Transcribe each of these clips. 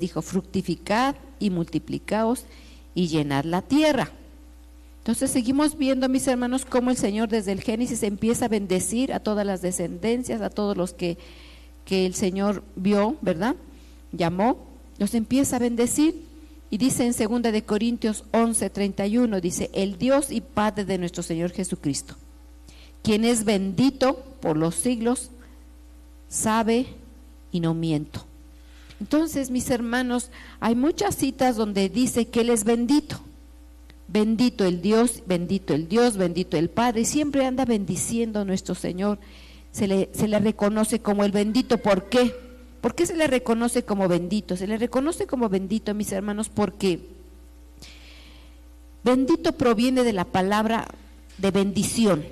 dijo: fructificad y multiplicaos y llenad la tierra. Entonces seguimos viendo, mis hermanos, cómo el Señor desde el Génesis empieza a bendecir a todas las descendencias, a todos los que el Señor vio, ¿verdad? Llamó, los empieza a bendecir. Y dice en 2 de Corintios 11:31, dice: el Dios y Padre de nuestro Señor Jesucristo, quien es bendito por los siglos, sabe y no miento. Entonces, mis hermanos, hay muchas citas donde dice que Él es bendito. Bendito el Dios, bendito el Dios, bendito el Padre. Y siempre anda bendiciendo a nuestro Señor. Se le reconoce como el bendito. ¿Por qué? ¿Por qué se le reconoce como bendito? Se le reconoce como bendito, mis hermanos, porque bendito proviene de la palabra de bendición.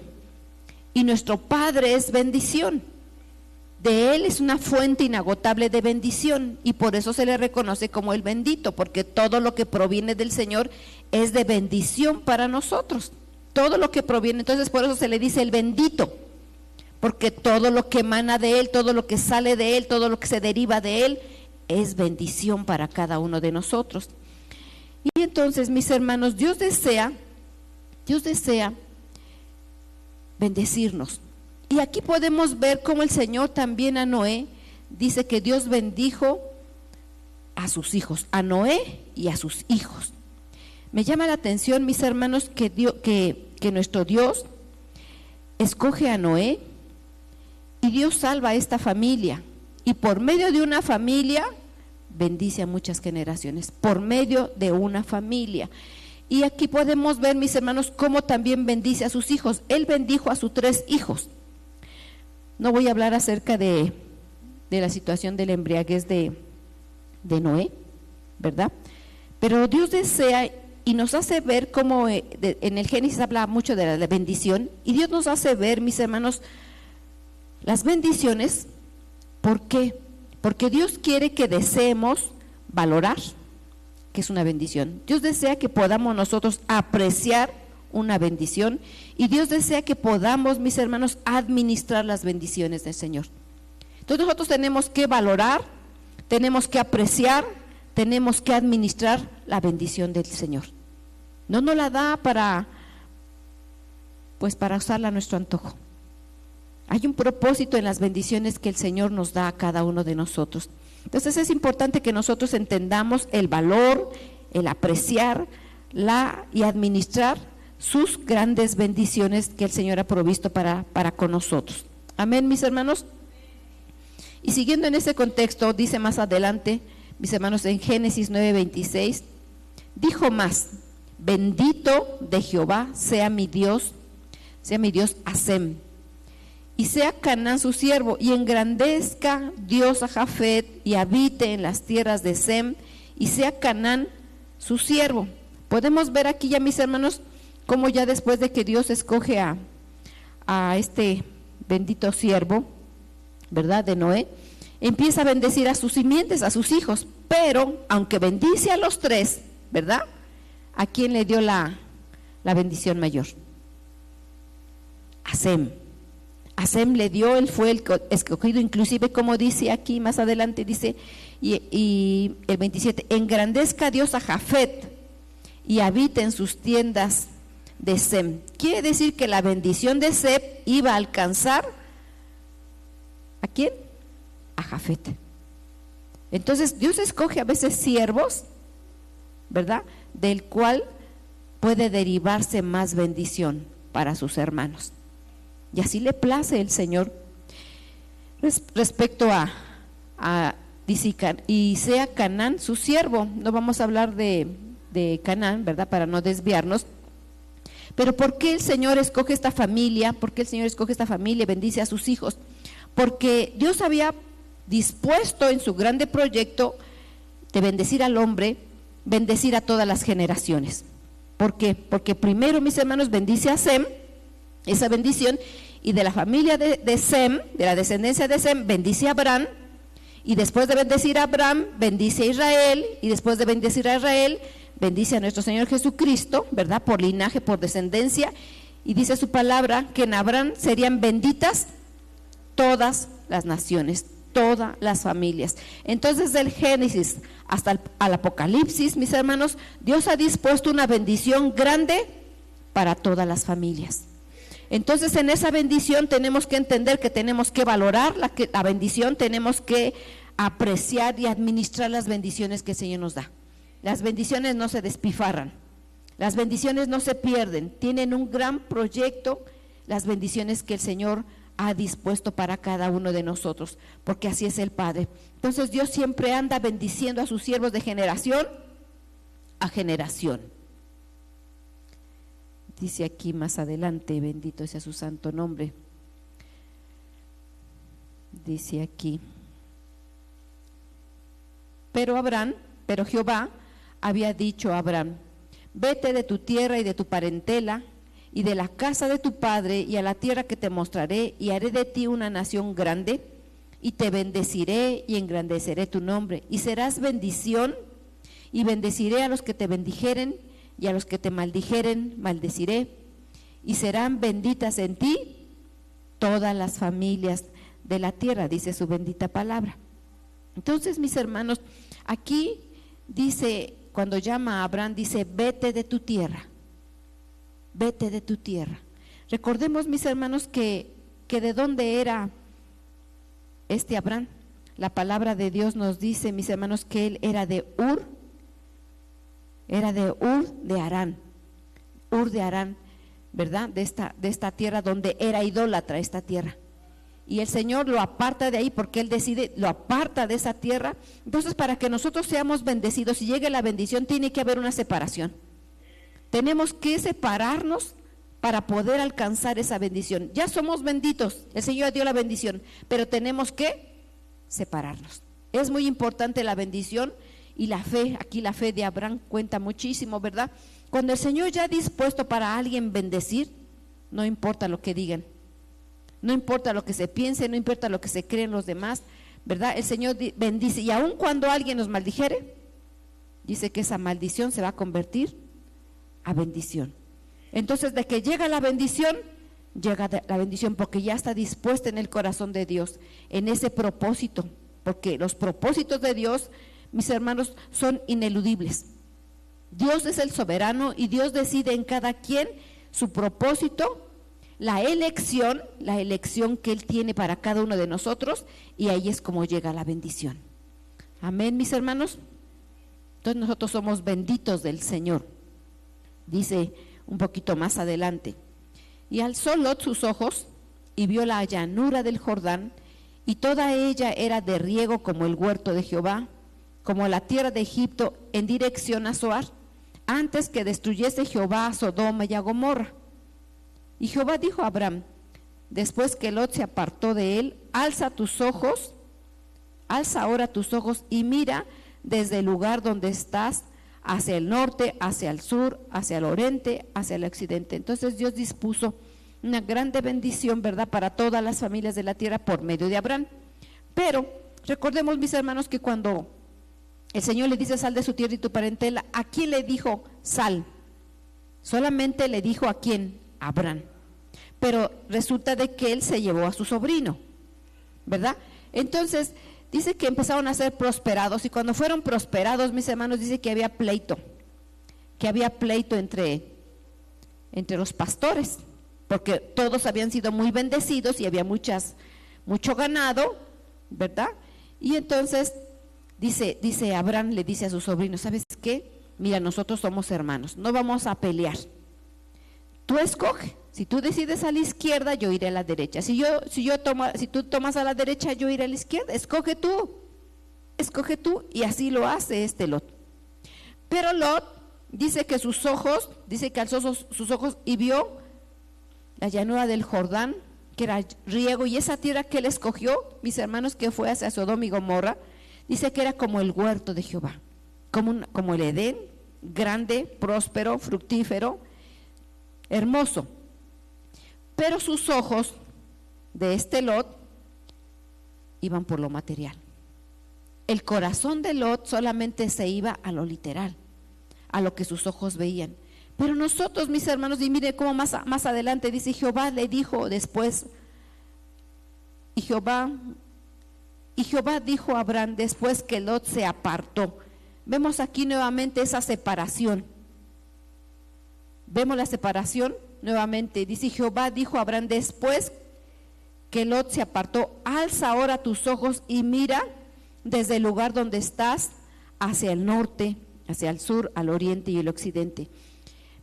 Y nuestro Padre es bendición. De Él es una fuente inagotable de bendición, y por eso se le reconoce como el bendito, porque todo lo que proviene del Señor es de bendición para nosotros. Todo lo que proviene, entonces por eso se le dice el bendito, porque todo lo que emana de Él, todo lo que sale de Él, todo lo que se deriva de Él, es bendición para cada uno de nosotros. Y entonces, mis hermanos, Dios desea bendecirnos. Y aquí podemos ver cómo el Señor también a Noé dice que Dios bendijo a sus hijos, a Noé y a sus hijos. Me llama la atención, mis hermanos, que nuestro Dios escoge a Noé y Dios salva a esta familia. Y por medio de una familia bendice a muchas generaciones, por medio de una familia. Y aquí podemos ver, mis hermanos, cómo también bendice a sus hijos. Él bendijo a sus 3 hijos. No voy a hablar acerca de la situación de la embriaguez de Noé, ¿verdad? Pero Dios desea y nos hace ver cómo en el Génesis habla mucho de la bendición, y Dios nos hace ver, mis hermanos, las bendiciones. ¿Por qué? Porque Dios quiere que deseemos valorar, que es una bendición. Dios desea que podamos nosotros apreciar una bendición, y Dios desea que podamos, mis hermanos, administrar las bendiciones del Señor. Entonces nosotros tenemos que valorar, tenemos que apreciar, tenemos que administrar la bendición del Señor. No nos la da para usarla a nuestro antojo. Hay un propósito en las bendiciones que el Señor nos da a cada uno de nosotros. Entonces es importante que nosotros entendamos el valor, el apreciar y administrar sus grandes bendiciones que el Señor ha provisto para con nosotros. Amén, mis hermanos. Y siguiendo en ese contexto, dice más adelante, mis hermanos, en Génesis 9:26, dijo más: bendito de Jehová sea mi Dios Hasem, y sea Canaán su siervo, y engrandezca Dios a Jafet, y habite en las tierras de Sem, y sea Canaán su siervo. Podemos ver aquí ya, mis hermanos, cómo ya después de que Dios escoge a este bendito siervo, ¿verdad?, de Noé, empieza a bendecir a sus simientes, a sus hijos. Pero aunque bendice a los 3, ¿verdad?, ¿a quién le dio la bendición mayor? A Sem. A Sem le dio, él fue el escogido, inclusive como dice aquí más adelante, dice, y el 27, engrandezca Dios a Jafet y habite en sus tiendas de Sem. Quiere decir que la bendición de Sem iba a alcanzar ¿a quién? A Jafet. Entonces Dios escoge a veces siervos, ¿verdad?, del cual puede derivarse más bendición para sus hermanos, y así le place el Señor. Respecto dice, y sea Canaán su siervo. No vamos a hablar de Canaán, ¿verdad?, para no desviarnos. Pero ¿por qué el Señor escoge esta familia? ¿Por qué el Señor escoge esta familia y bendice a sus hijos? Porque Dios había dispuesto en su grande proyecto de bendecir al hombre, bendecir a todas las generaciones. ¿Por qué? Porque primero, mis hermanos, bendice a Sem, esa bendición, y de la familia de Sem, de la descendencia de Sem, bendice a Abraham, y después de bendecir a Abraham, bendice a Israel, y después de bendecir a Israel, bendice a nuestro Señor Jesucristo, ¿verdad?, por linaje, por descendencia. Y dice su palabra que en Abraham serían benditas todas las naciones. todas las familias. Entonces, del Génesis hasta al Apocalipsis, mis hermanos, Dios ha dispuesto una bendición grande para todas las familias. Entonces, en esa bendición tenemos que entender que tenemos que valorar la bendición, tenemos que apreciar y administrar las bendiciones que el Señor nos da. Las bendiciones no se despifarran, las bendiciones no se pierden, tienen un gran proyecto, las bendiciones que el Señor ha dispuesto para cada uno de nosotros, porque así es el Padre. Entonces Dios siempre anda bendiciendo a sus siervos de generación a generación. Dice aquí más adelante, bendito sea su santo nombre. Dice aquí, pero Jehová había dicho a Abraham: vete de tu tierra y de tu parentela y de la casa de tu padre y a la tierra que te mostraré, y haré de ti una nación grande, y te bendeciré y engrandeceré tu nombre, y serás bendición, y bendeciré a los que te bendijeren, y a los que te maldijeren maldeciré, y serán benditas en ti todas las familias de la tierra, dice su bendita palabra. Entonces, mis hermanos, aquí dice, cuando llama a Abraham, dice: vete de tu tierra, vete de tu tierra. Recordemos, mis hermanos, que de dónde era Abraham. La palabra de Dios nos dice, mis hermanos, que él era de Ur de Harán, ¿verdad? De esta tierra donde era idólatra esta tierra. Y el Señor lo aparta de ahí porque Él decide, lo aparta de esa tierra. Entonces, para que nosotros seamos bendecidos y llegue la bendición, tiene que haber una separación. Tenemos que separarnos para poder alcanzar esa bendición. Ya somos benditos, el Señor dio la bendición, pero tenemos que separarnos. Es muy importante la bendición y la fe. Aquí la fe de Abraham cuenta muchísimo, ¿verdad? Cuando el Señor ya ha dispuesto para alguien bendecir, no importa lo que digan, no importa lo que se piense, no importa lo que se creen los demás, ¿verdad? El Señor bendice, y aun cuando alguien nos maldijere, dice que esa maldición se va a convertir a bendición. Entonces, de que llega la bendición porque ya está dispuesta en el corazón de Dios, en ese propósito, porque los propósitos de Dios, mis hermanos, son ineludibles. Dios es el soberano y Dios decide en cada quien su propósito, la elección que Él tiene para cada uno de nosotros, y ahí es como llega la bendición. Amén, mis hermanos. Entonces nosotros somos benditos del Señor. Dice un poquito más adelante: y alzó Lot sus ojos y vio la llanura del Jordán, y toda ella era de riego como el huerto de Jehová, como la tierra de Egipto, en dirección a Zoar, antes que destruyese Jehová a Sodoma y a Gomorra. Y Jehová dijo a Abraham, después que Lot se apartó de él: alza ahora tus ojos y mira desde el lugar donde estás, hacia el norte, hacia el sur, hacia el oriente, hacia el occidente. Entonces Dios dispuso una grande bendición, ¿verdad?, para todas las familias de la tierra por medio de Abraham. Pero recordemos, mis hermanos, que cuando el Señor le dice: sal de su tierra y tu parentela, ¿a quién le dijo sal? Solamente le dijo ¿a quién? A Abraham. Pero resulta de que él se llevó a su sobrino, ¿verdad? Entonces dice que empezaron a ser prosperados, y cuando fueron prosperados, mis hermanos, dice que había pleito entre los pastores, porque todos habían sido muy bendecidos y había mucho ganado, ¿verdad? Y entonces dice Abraham, le dice a su sobrino: ¿sabes qué? Mira, nosotros somos hermanos, no vamos a pelear. Tú escoge, si tú decides a la izquierda, yo iré a la derecha. Si tú tomas a la derecha, yo iré a la izquierda. Escoge tú, y así lo hace Lot. Pero Lot dice que alzó sus ojos y vio la llanura del Jordán, que era riego, y esa tierra que él escogió, mis hermanos, que fue hacia Sodoma y Gomorra, dice que era como el huerto de Jehová, como el Edén, grande, próspero, fructífero, hermoso. Pero sus ojos de Lot iban por lo material. El corazón de Lot solamente se iba a lo literal, a lo que sus ojos veían. Pero nosotros, mis hermanos, y mire cómo más adelante dice: Jehová le dijo después, y Jehová Y Jehová dijo a Abraham después que Lot se apartó. Vemos aquí nuevamente esa separación. Vemos la separación nuevamente. Dice: Jehová dijo a Abraham después que Lot se apartó: alza ahora tus ojos y mira desde el lugar donde estás hacia el norte, hacia el sur, al oriente y el occidente.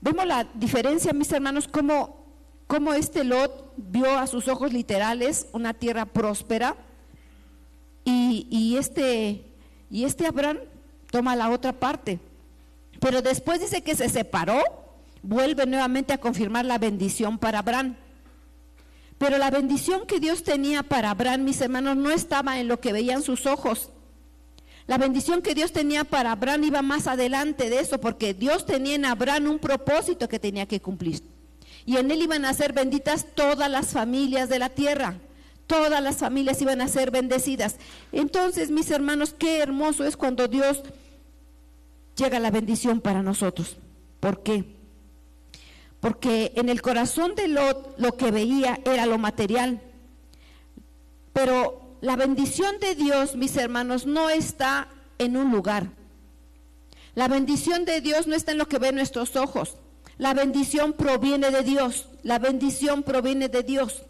Vemos la diferencia, mis hermanos, cómo este Lot vio a sus ojos literales una tierra próspera, y este Abraham toma la otra parte. Pero después dice que se separó, vuelve nuevamente a confirmar la bendición para Abraham. Pero la bendición que Dios tenía para Abraham, mis hermanos, no estaba en lo que veían sus ojos. La bendición que Dios tenía para Abraham iba más adelante de eso, porque Dios tenía en Abraham un propósito que tenía que cumplir. Y en él iban a ser benditas todas las familias de la tierra. Todas las familias iban a ser bendecidas. Entonces, mis hermanos, qué hermoso es cuando Dios llega la bendición para nosotros. ¿Por qué? Porque en el corazón de Lot lo que veía era lo material. Pero la bendición de Dios, mis hermanos, no está en un lugar. La bendición de Dios no está en lo que ven nuestros ojos. La bendición proviene de Dios. La bendición proviene de Dios.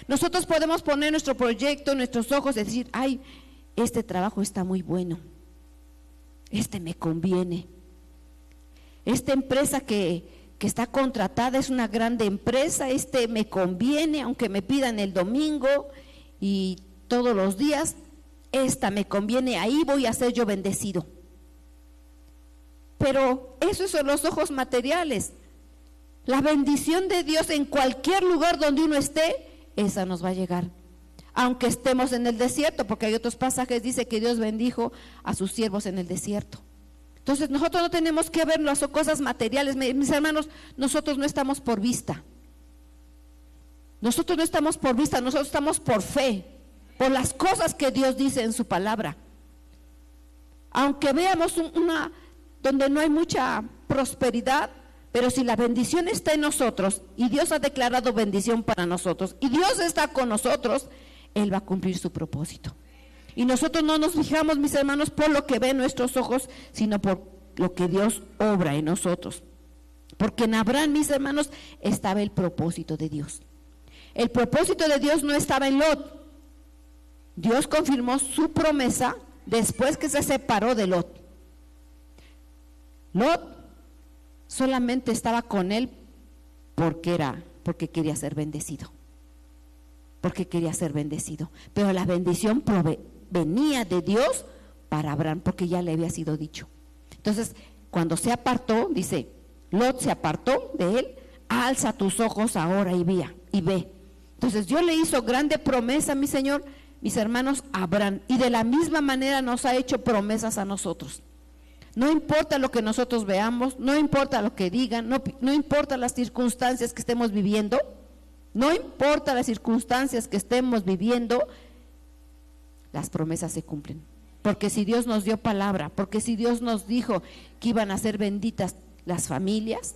Nosotros podemos poner nuestro proyecto en nuestros ojos y decir: ay, este trabajo está muy bueno, este me conviene, esta empresa que está contratada es una grande empresa, este me conviene, aunque me pidan el domingo y todos los días, esta me conviene, ahí voy a ser yo bendecido. Pero esos son los ojos materiales. La bendición de Dios en cualquier lugar donde uno esté, esa nos va a llegar, aunque estemos en el desierto, porque hay otros pasajes, dice que Dios bendijo a sus siervos en el desierto. Entonces nosotros no tenemos que ver las cosas materiales, mis hermanos. Nosotros no estamos por vista, nosotros no estamos por vista, nosotros estamos por fe, por las cosas que Dios dice en su palabra. Aunque veamos una donde no hay mucha prosperidad, pero si la bendición está en nosotros y Dios ha declarado bendición para nosotros y Dios está con nosotros, Él va a cumplir su propósito. Y nosotros no nos fijamos, mis hermanos, por lo que ven nuestros ojos, sino por lo que Dios obra en nosotros. Porque en Abraham, mis hermanos, estaba el propósito de Dios. El propósito de Dios no estaba en Lot. Dios confirmó su promesa después que se separó de Lot. Lot solamente estaba con él porque quería ser bendecido. Porque quería ser bendecido. Pero la bendición venía de Dios para Abraham, porque ya le había sido dicho. Entonces, cuando se apartó, dice, Lot se apartó de él: alza tus ojos ahora y ve. Entonces Dios le hizo grande promesa, mi Señor, mis hermanos, a Abraham, y de la misma manera nos ha hecho promesas a nosotros. No importa lo que nosotros veamos, no importa lo que digan, no importa las circunstancias que estemos viviendo, no importa las circunstancias que estemos viviendo, las promesas se cumplen. Porque si Dios nos dio palabra, porque si Dios nos dijo que iban a ser benditas las familias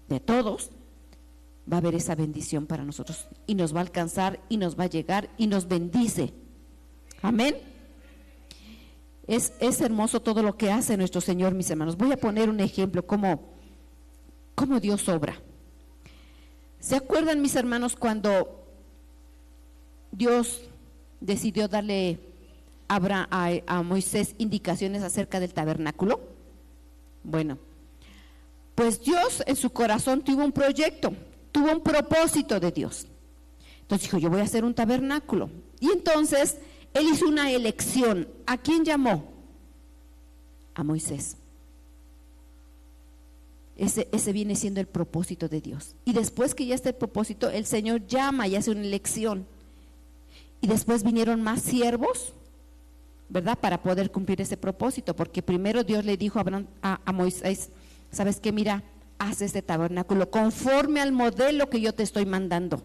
de todos, va a haber esa bendición para nosotros y nos va a alcanzar y nos va a llegar y nos bendice. Amén. Es hermoso todo lo que hace nuestro Señor, mis hermanos. Voy a poner un ejemplo, cómo Dios obra. ¿Se acuerdan, mis hermanos, cuando Dios decidió darle a Moisés indicaciones acerca del tabernáculo? Bueno, pues Dios en su corazón tuvo un proyecto, tuvo un propósito de Dios. Entonces dijo: yo voy a hacer un tabernáculo. Y entonces Él hizo una elección. ¿A quién llamó? A Moisés. Ese viene siendo el propósito de Dios. Y después que ya está el propósito, el Señor llama y hace una elección. Y después vinieron más siervos, ¿verdad? Para poder cumplir ese propósito. Porque primero Dios le dijo a Moisés: ¿sabes qué? Mira, haz este tabernáculo conforme al modelo que yo te estoy mandando.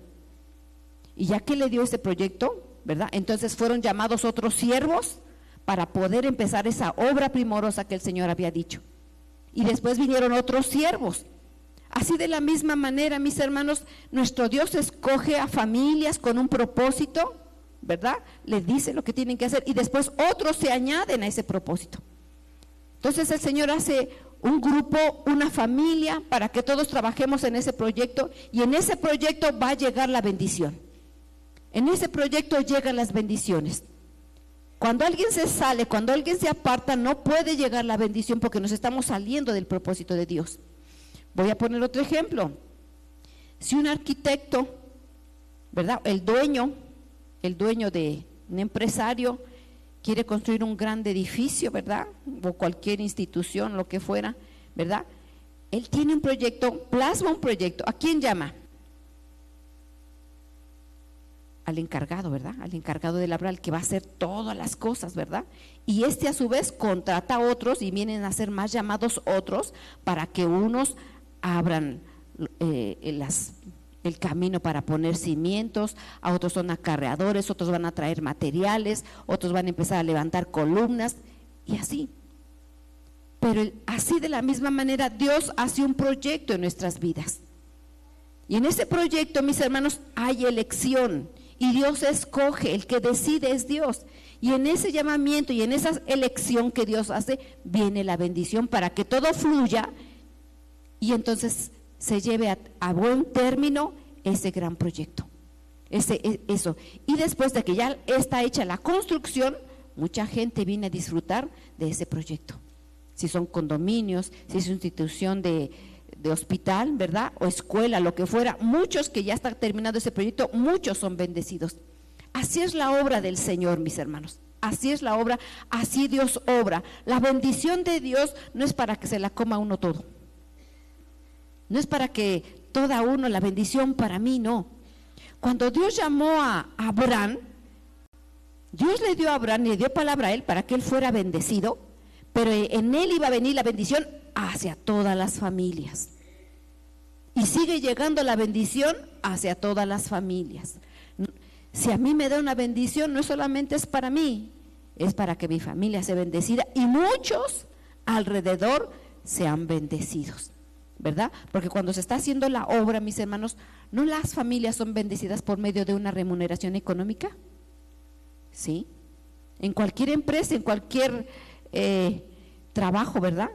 Y ya que le dio ese proyecto, ¿verdad? Entonces fueron llamados otros siervos para poder empezar esa obra primorosa que el Señor había dicho. Y después vinieron otros siervos. Así de la misma manera, mis hermanos, nuestro Dios escoge a familias con un propósito, ¿verdad? Les dice lo que tienen que hacer y después otros se añaden a ese propósito. Entonces el Señor hace un grupo, una familia, para que todos trabajemos en ese proyecto, y en ese proyecto va a llegar la bendición. En ese proyecto llegan las bendiciones. Cuando alguien se sale, cuando alguien se aparta, no puede llegar la bendición porque nos estamos saliendo del propósito de Dios. Voy a poner otro ejemplo. Si un arquitecto, ¿verdad? El dueño de un empresario quiere construir un gran edificio, ¿verdad? O cualquier institución, lo que fuera, ¿verdad? Él tiene un proyecto, plasma un proyecto. ¿A quién llama? Al encargado, ¿verdad? Al encargado de la obra, al que va a hacer todas las cosas, ¿verdad? Y a su vez contrata a otros y vienen a ser más llamados otros para que unos abran el camino para poner cimientos, a otros son acarreadores, otros van a traer materiales, otros van a empezar a levantar columnas y así. Pero así de la misma manera Dios hace un proyecto en nuestras vidas. Y en ese proyecto, mis hermanos, hay elección y Dios escoge, el que decide es Dios. Y en ese llamamiento y en esa elección que Dios hace, viene la bendición para que todo fluya y entonces se lleve a buen término ese gran proyecto. Eso. Y después de que ya está hecha la construcción, mucha gente viene a disfrutar de ese proyecto. Si son condominios, si es una institución de hospital, ¿verdad? O escuela, lo que fuera, muchos que ya está terminado ese proyecto, muchos son bendecidos. Así es la obra del Señor, mis hermanos. Así es la obra, así Dios obra. La bendición de Dios no es para que se la coma uno todo. No es para que toda uno, la bendición para mí, no. Cuando Dios llamó a Abraham, Dios le dio a Abraham, le dio palabra a él para que él fuera bendecido, pero en él iba a venir la bendición hacia todas las familias. Y sigue llegando la bendición hacia todas las familias. Si a mí me da una bendición, no solamente es para mí, es para que mi familia sea bendecida y muchos alrededor sean bendecidos, ¿verdad? Porque cuando se está haciendo la obra, mis hermanos, ¿no las familias son bendecidas por medio de una remuneración económica? ¿Sí? En cualquier empresa, en cualquier trabajo, ¿verdad?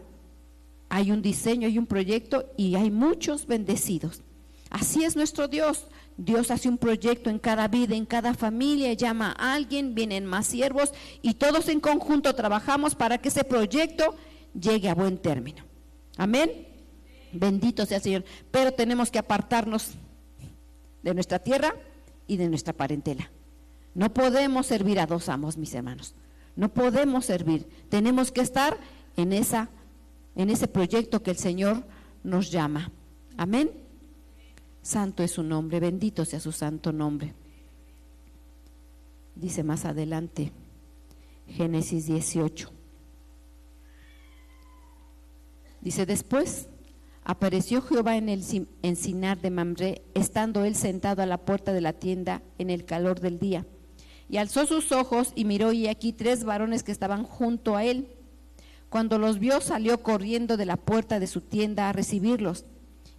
Hay un diseño, hay un proyecto y hay muchos bendecidos. Así es nuestro Dios. Dios hace un proyecto en cada vida, en cada familia, llama a alguien, vienen más siervos y todos en conjunto trabajamos para que ese proyecto llegue a buen término. Amén. Bendito sea el Señor. Pero tenemos que apartarnos de nuestra tierra y de nuestra parentela. No podemos servir a dos amos, mis hermanos. No podemos servir. Tenemos que estar en ese proyecto que el Señor nos llama. Amén. Santo es su nombre, bendito sea su santo nombre. Dice más adelante, Génesis 18. Dice: después apareció Jehová en el encinar de Mamre, estando él sentado a la puerta de la tienda en el calor del día. Y alzó sus ojos y miró, y aquí 3 varones que estaban junto a él. Cuando los vio, salió corriendo de la puerta de su tienda a recibirlos,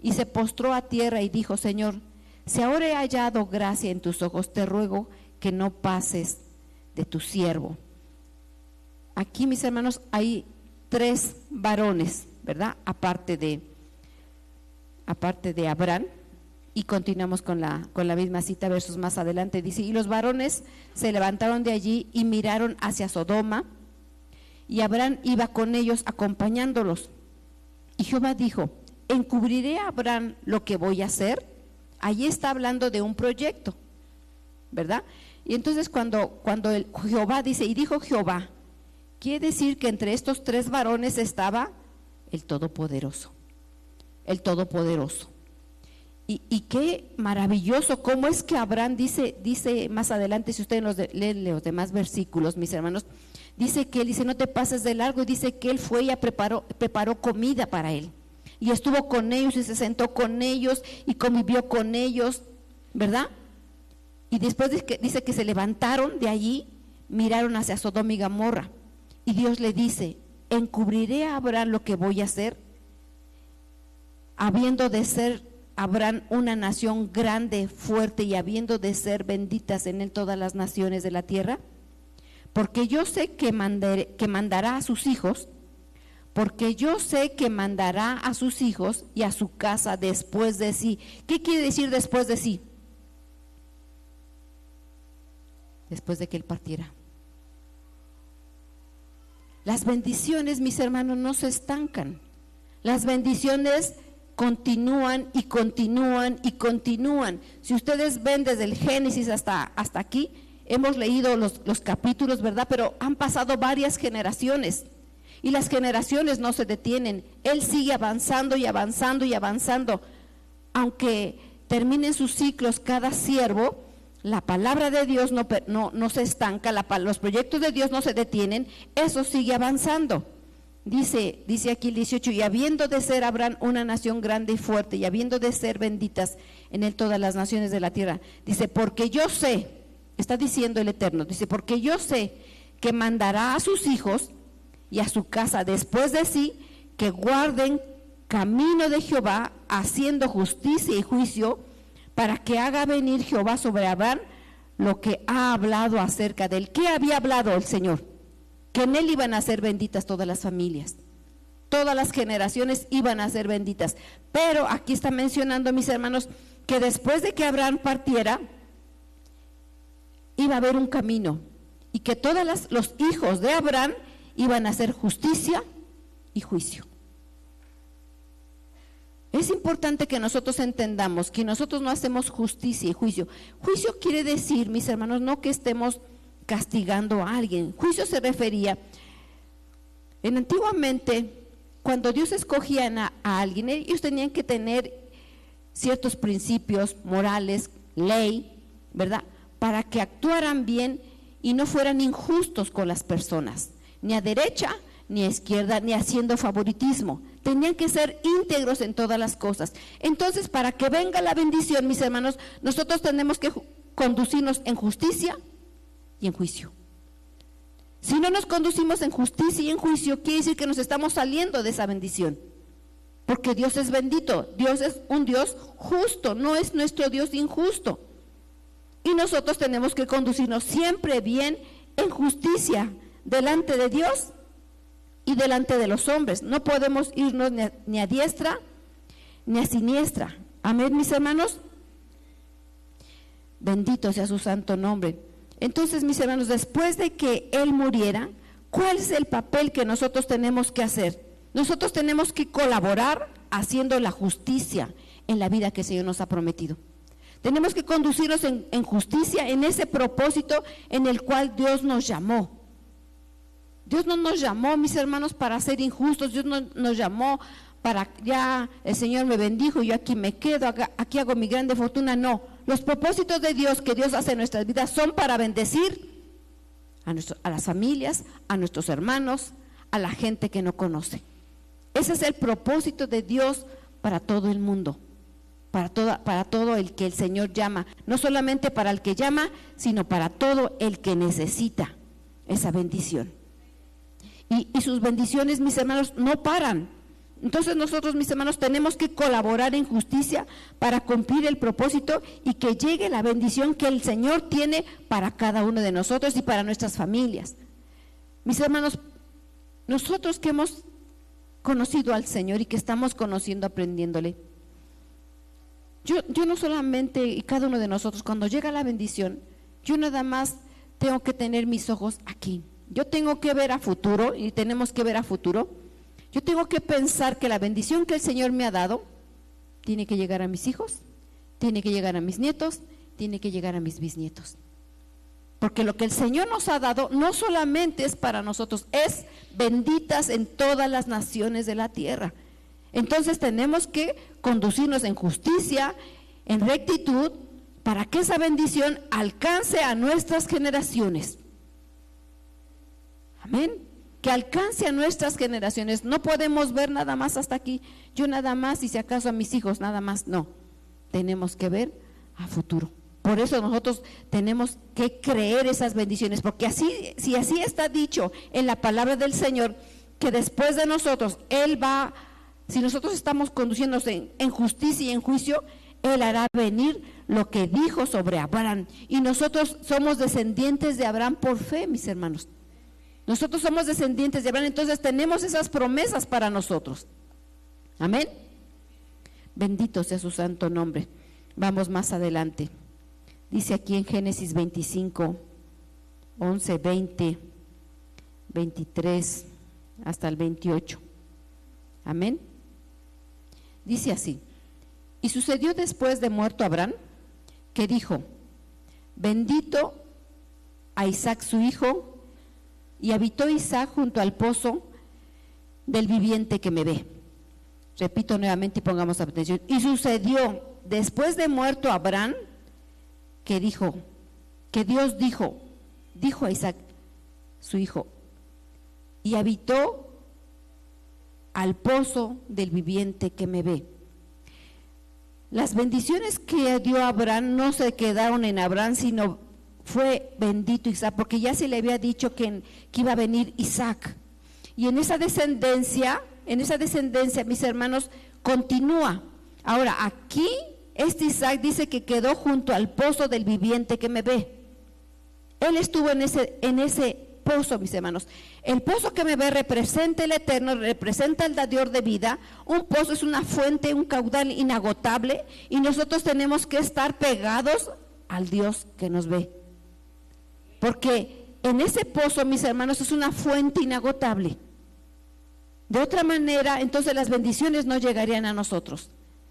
y se postró a tierra y dijo: Señor, si ahora he hallado gracia en tus ojos, te ruego que no pases de tu siervo. Aquí, mis hermanos, hay 3 varones, ¿verdad? Aparte de Abraham. Y continuamos con la misma cita, versos más adelante. Dice: y los varones se levantaron de allí y miraron hacia Sodoma, y Abraham iba con ellos acompañándolos. Y Jehová dijo: ¿encubriré a Abraham lo que voy a hacer? Allí está hablando de un proyecto, ¿verdad? Y entonces cuando Jehová dice, y dijo Jehová, quiere decir que entre estos 3 varones estaba el Todopoderoso. El Todopoderoso. Y qué maravilloso, cómo es que Abraham dice más adelante, si ustedes leen los demás versículos, mis hermanos, dice que él dice: no te pases de largo, y dice que él fue y preparó comida para él. Y estuvo con ellos y se sentó con ellos y convivió con ellos, ¿verdad? Y después dice que se levantaron de allí, miraron hacia Sodoma y Gomorra. Y Dios le dice: ¿encubriré a Abraham lo que voy a hacer? Habiendo de ser Abraham una nación grande, fuerte, y habiendo de ser benditas en él todas las naciones de la tierra? Porque yo sé que mandará a sus hijos, porque yo sé que mandará a sus hijos y a su casa después de sí. ¿Qué quiere decir después de sí? Después de que él partiera. Las bendiciones, mis hermanos, no se estancan. Las bendiciones continúan y continúan y continúan. Si ustedes ven desde el Génesis hasta aquí, hemos leído los capítulos, ¿verdad? Pero han pasado varias generaciones y las generaciones no se detienen. Él sigue avanzando y avanzando y avanzando. Aunque terminen sus ciclos cada siervo, la palabra de Dios no se estanca, los proyectos de Dios no se detienen, eso sigue avanzando. Dice aquí el 18, y habiendo de ser Abraham una nación grande y fuerte, y habiendo de ser benditas en él todas las naciones de la tierra, dice, porque yo sé, está diciendo el Eterno, dice, porque yo sé que mandará a sus hijos y a su casa después de sí, que guarden camino de Jehová, haciendo justicia y juicio, para que haga venir Jehová sobre Abraham lo que ha hablado acerca de él. ¿Qué había hablado el Señor? Que en él iban a ser benditas todas las familias, todas las generaciones iban a ser benditas. Pero aquí está mencionando, mis hermanos, que después de que Abraham partiera, iba a haber un camino, y que todos los hijos de Abraham iban a hacer justicia y juicio. Es importante que nosotros entendamos que nosotros no hacemos justicia y juicio. Juicio quiere decir, mis hermanos, no que estemos castigando a alguien. Juicio se refería, antiguamente, cuando Dios escogía a alguien, ellos tenían que tener ciertos principios morales, ley, ¿verdad? Para que actuaran bien y no fueran injustos con las personas, ni a derecha, ni a izquierda, ni haciendo favoritismo. Tenían que ser íntegros en todas las cosas. Entonces, para que venga la bendición, mis hermanos, nosotros tenemos que conducirnos en justicia y en juicio. Si no nos conducimos en justicia y en juicio, quiere decir que nos estamos saliendo de esa bendición. Porque Dios es bendito, Dios es un Dios justo, no es nuestro Dios injusto. Y nosotros tenemos que conducirnos siempre bien en justicia delante de Dios y delante de los hombres. No podemos irnos ni a diestra ni a siniestra. Amén, mis hermanos. Bendito sea su santo nombre. Entonces, mis hermanos, después de que él muriera, ¿cuál es el papel que nosotros tenemos que hacer? Nosotros tenemos que colaborar haciendo la justicia en la vida que el Señor nos ha prometido. Tenemos que conducirnos en justicia, en ese propósito en el cual Dios nos llamó. Dios no nos llamó, mis hermanos, para ser injustos. Dios no nos llamó para, ya el Señor me bendijo, yo aquí me quedo, aquí hago mi grande fortuna. No, los propósitos de Dios que Dios hace en nuestras vidas son para bendecir a las familias, a nuestros hermanos, a la gente que no conoce. Ese es el propósito de Dios para todo el mundo, para todo el que el Señor llama. No solamente para el que llama, sino para todo el que necesita esa bendición. Y sus bendiciones, mis hermanos, no paran. Entonces nosotros, mis hermanos, tenemos que colaborar en justicia para cumplir el propósito y que llegue la bendición que el Señor tiene para cada uno de nosotros y para nuestras familias. Mis hermanos, nosotros que hemos conocido al Señor y que estamos conociendo, aprendiéndole, yo no solamente, y cada uno de nosotros, cuando llega la bendición, yo nada más tengo que tener mis ojos aquí. Yo tengo que ver a futuro, y tenemos que ver a futuro. Yo tengo que pensar que la bendición que el Señor me ha dado tiene que llegar a mis hijos, tiene que llegar a mis nietos, tiene que llegar a mis bisnietos. Porque lo que el Señor nos ha dado no solamente es para nosotros, es benditas en todas las naciones de la tierra. Entonces tenemos que conducirnos en justicia, en rectitud, para que esa bendición alcance a nuestras generaciones. Amén. Que alcance a nuestras generaciones. No podemos ver nada más hasta aquí, yo nada más, y si acaso a mis hijos nada más. No, tenemos que ver a futuro. Por eso nosotros tenemos que creer esas bendiciones, porque así, si así está dicho en la palabra del Señor, que después de nosotros Él va, si nosotros estamos conduciéndonos en justicia y en juicio, Él hará venir lo que dijo sobre Abraham. Y nosotros somos descendientes de Abraham por fe, mis hermanos. Nosotros somos descendientes de Abraham, entonces tenemos esas promesas para nosotros. Amén. Bendito sea su santo nombre. Vamos más adelante. Dice aquí en Génesis 25, 11, 20, 23 hasta el 28. Amén. Dice así: y sucedió después de muerto Abraham, que dijo: bendito a Isaac su hijo, y habitó Isaac junto al pozo del viviente que me ve. Repito nuevamente y pongamos atención. Y sucedió después de muerto Abraham, que dijo, que Dios dijo a Isaac su hijo, y habitó al pozo del viviente que me ve. Las bendiciones que dio Abraham no se quedaron en Abraham, sino fue bendito Isaac, porque ya se le había dicho que iba a venir Isaac. Y en esa descendencia, mis hermanos, continúa. Ahora, aquí, este Isaac dice que quedó junto al pozo del viviente que me ve. Él estuvo en ese pozo, mis hermanos. El pozo que me ve representa el eterno, representa el dador de vida. Un pozo es una fuente, un caudal inagotable, y nosotros tenemos que estar pegados al Dios que nos ve, porque en ese pozo, mis hermanos, es una fuente inagotable. De otra manera, entonces las bendiciones no llegarían a nosotros.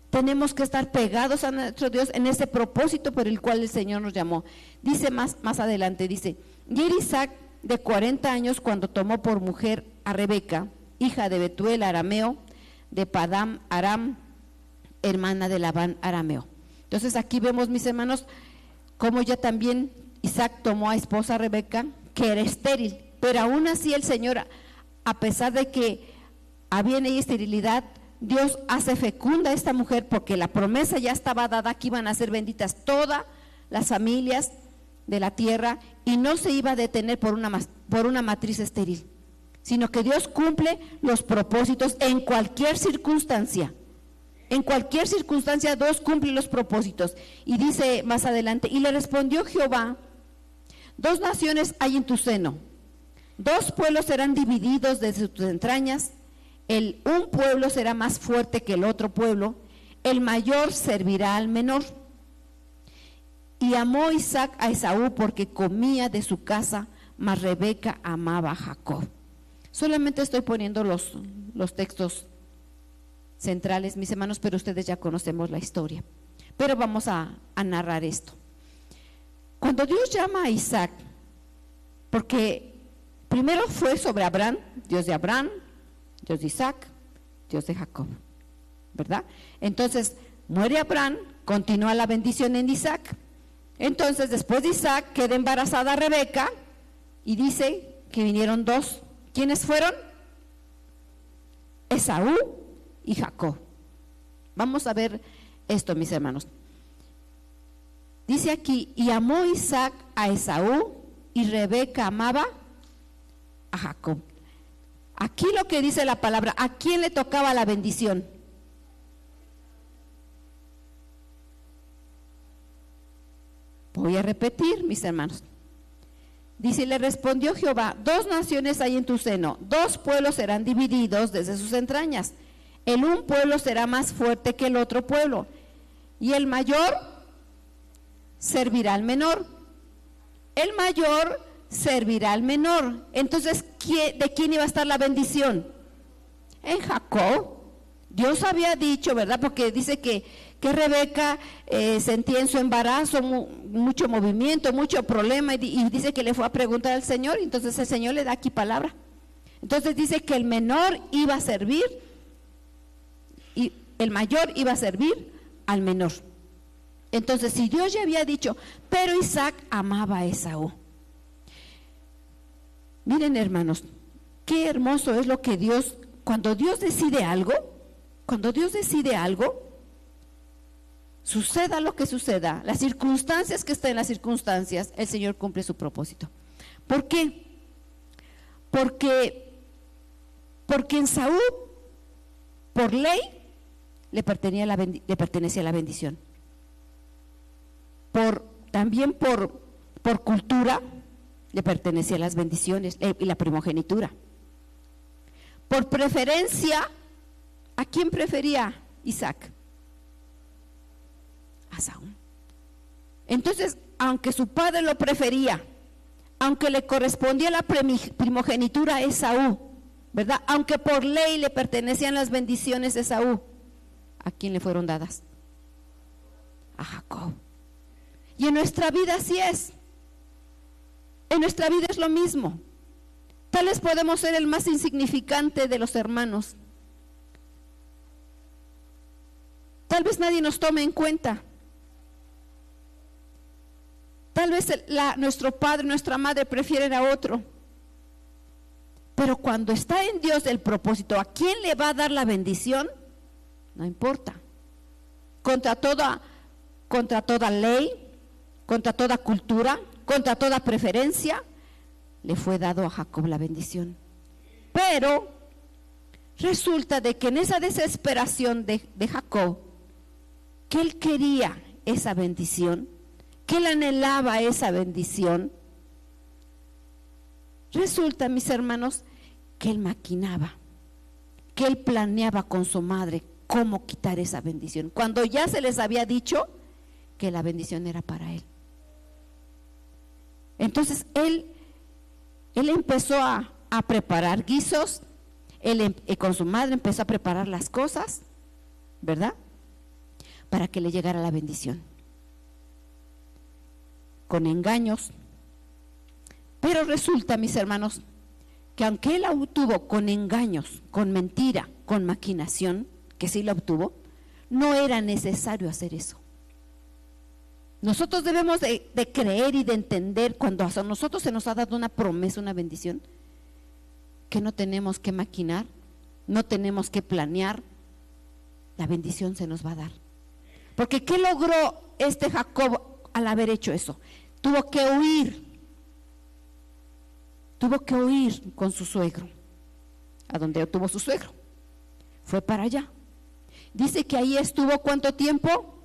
Tenemos que estar pegados a nuestro Dios en ese propósito por el cual el Señor nos llamó. Dice más adelante, dice: y era Isaac de 40 años cuando tomó por mujer a Rebeca, hija de Betuel arameo, de Padam Aram, hermana de Labán arameo. Entonces aquí vemos, mis hermanos, cómo ya también Isaac tomó a esposa a Rebeca, que era estéril, pero aún así el Señor, a pesar de que había en ella esterilidad, Dios hace fecunda a esta mujer, porque la promesa ya estaba dada que iban a ser benditas todas las familias de la tierra, y no se iba a detener por una matriz estéril, sino que Dios cumple los propósitos en cualquier circunstancia. En cualquier circunstancia Dios cumple los propósitos. Y dice más adelante: y le respondió Jehová: 2 naciones hay en tu seno, 2 pueblos serán divididos desde tus entrañas, un pueblo será más fuerte que el otro pueblo, el mayor servirá al menor. Y amó Isaac a Esaú porque comía de su casa, mas Rebeca amaba a Jacob. Solamente estoy poniendo los textos centrales, mis hermanos, pero ustedes ya conocemos la historia. Pero vamos a narrar esto. Cuando Dios llama a Isaac, porque primero fue sobre Abraham, Dios de Abraham, Dios de Isaac, Dios de Jacob, ¿verdad? Entonces muere Abraham, continúa la bendición en Isaac. Entonces después de Isaac queda embarazada Rebeca, y dice que vinieron 2. ¿Quiénes fueron? Esaú y Jacob. Vamos a ver esto, mis hermanos. Dice aquí: y amó Isaac a Esaú, y Rebeca amaba a Jacob. Aquí lo que dice la palabra, ¿a quién le tocaba la bendición? Voy a repetir, mis hermanos. Dice: y le respondió Jehová: 2 naciones hay en tu seno, 2 pueblos serán divididos desde sus entrañas, el un pueblo será más fuerte que el otro pueblo, y el mayor servirá al menor. El mayor servirá al menor. Entonces, ¿de quién iba a estar la bendición? En Jacob. Dios había dicho, ¿verdad? Porque dice que Rebeca sentía en su embarazo mucho movimiento, mucho problema, y dice que le fue a preguntar al Señor, y entonces el Señor le da aquí palabra. Entonces dice que el menor iba a servir, y el mayor iba a servir al menor. Entonces, si Dios ya había dicho, pero Isaac amaba a Esaú. Miren, hermanos, qué hermoso es lo que Dios, cuando Dios decide algo, suceda lo que suceda, las circunstancias que estén en las circunstancias, el Señor cumple su propósito. ¿Por qué? Porque en Saúl, por ley le pertenecía la bendición. También por cultura le pertenecían las bendiciones y la primogenitura. Por preferencia, ¿a quién prefería Isaac? A Saúl. Entonces, aunque su padre lo prefería, aunque le correspondía la primogenitura a Esaú, ¿verdad? Aunque por ley le pertenecían las bendiciones de Esaú, ¿a quién le fueron dadas? A Jacob. Y en nuestra vida así es. En nuestra vida es lo mismo. Tal vez podemos ser el más insignificante de los hermanos. Tal vez nadie nos tome en cuenta. Tal vez nuestro padre, nuestra madre prefieren a otro. Pero cuando está en Dios el propósito, ¿a quién le va a dar la bendición? No importa. Contra toda ley, contra toda cultura, contra toda preferencia, le fue dado a Jacob la bendición. Pero resulta de que en esa desesperación de Jacob, que él quería esa bendición, que él anhelaba esa bendición, resulta, mis hermanos, que él maquinaba, que él planeaba con su madre cómo quitar esa bendición, cuando ya se les había dicho que la bendición era para él. Entonces él empezó a preparar guisos, con su madre empezó a preparar las cosas, ¿verdad? Para que le llegara la bendición, con engaños. Pero resulta, mis hermanos, que aunque él la obtuvo con engaños, con mentira, con maquinación, que sí la obtuvo, no era necesario hacer eso. Nosotros debemos de creer y de entender, cuando a nosotros se nos ha dado una promesa, una bendición, que no tenemos que maquinar, no tenemos que planear, la bendición se nos va a dar. Porque ¿qué logró Jacob al haber hecho eso? Tuvo que huir con su suegro. ¿A dónde tuvo su suegro? Fue para allá. Dice que ahí estuvo, ¿cuánto tiempo?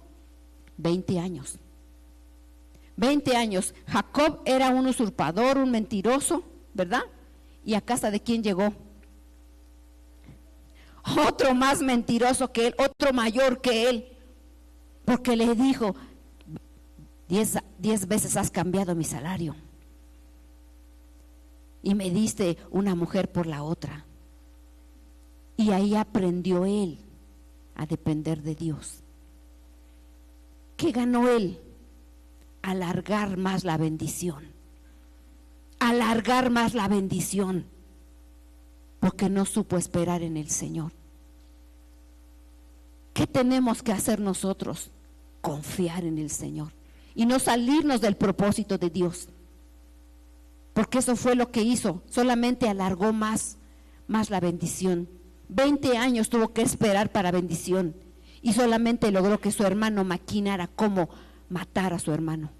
20 años. 20 años. Jacob era un usurpador, un mentiroso, ¿verdad? ¿Y a casa de quién llegó? Otro más mentiroso que él, otro mayor que él, porque le dijo: 10 veces has cambiado mi salario y me diste una mujer por la otra. Y ahí aprendió él a depender de Dios. ¿Qué ganó él? Alargar más la bendición, alargar más la bendición, porque no supo esperar en el Señor. ¿Qué tenemos que hacer nosotros? Confiar en el Señor y no salirnos del propósito de Dios, porque eso fue lo que hizo, solamente alargó más la bendición. 20 años tuvo que esperar para bendición y solamente logró que su hermano maquinara cómo matar a su hermano.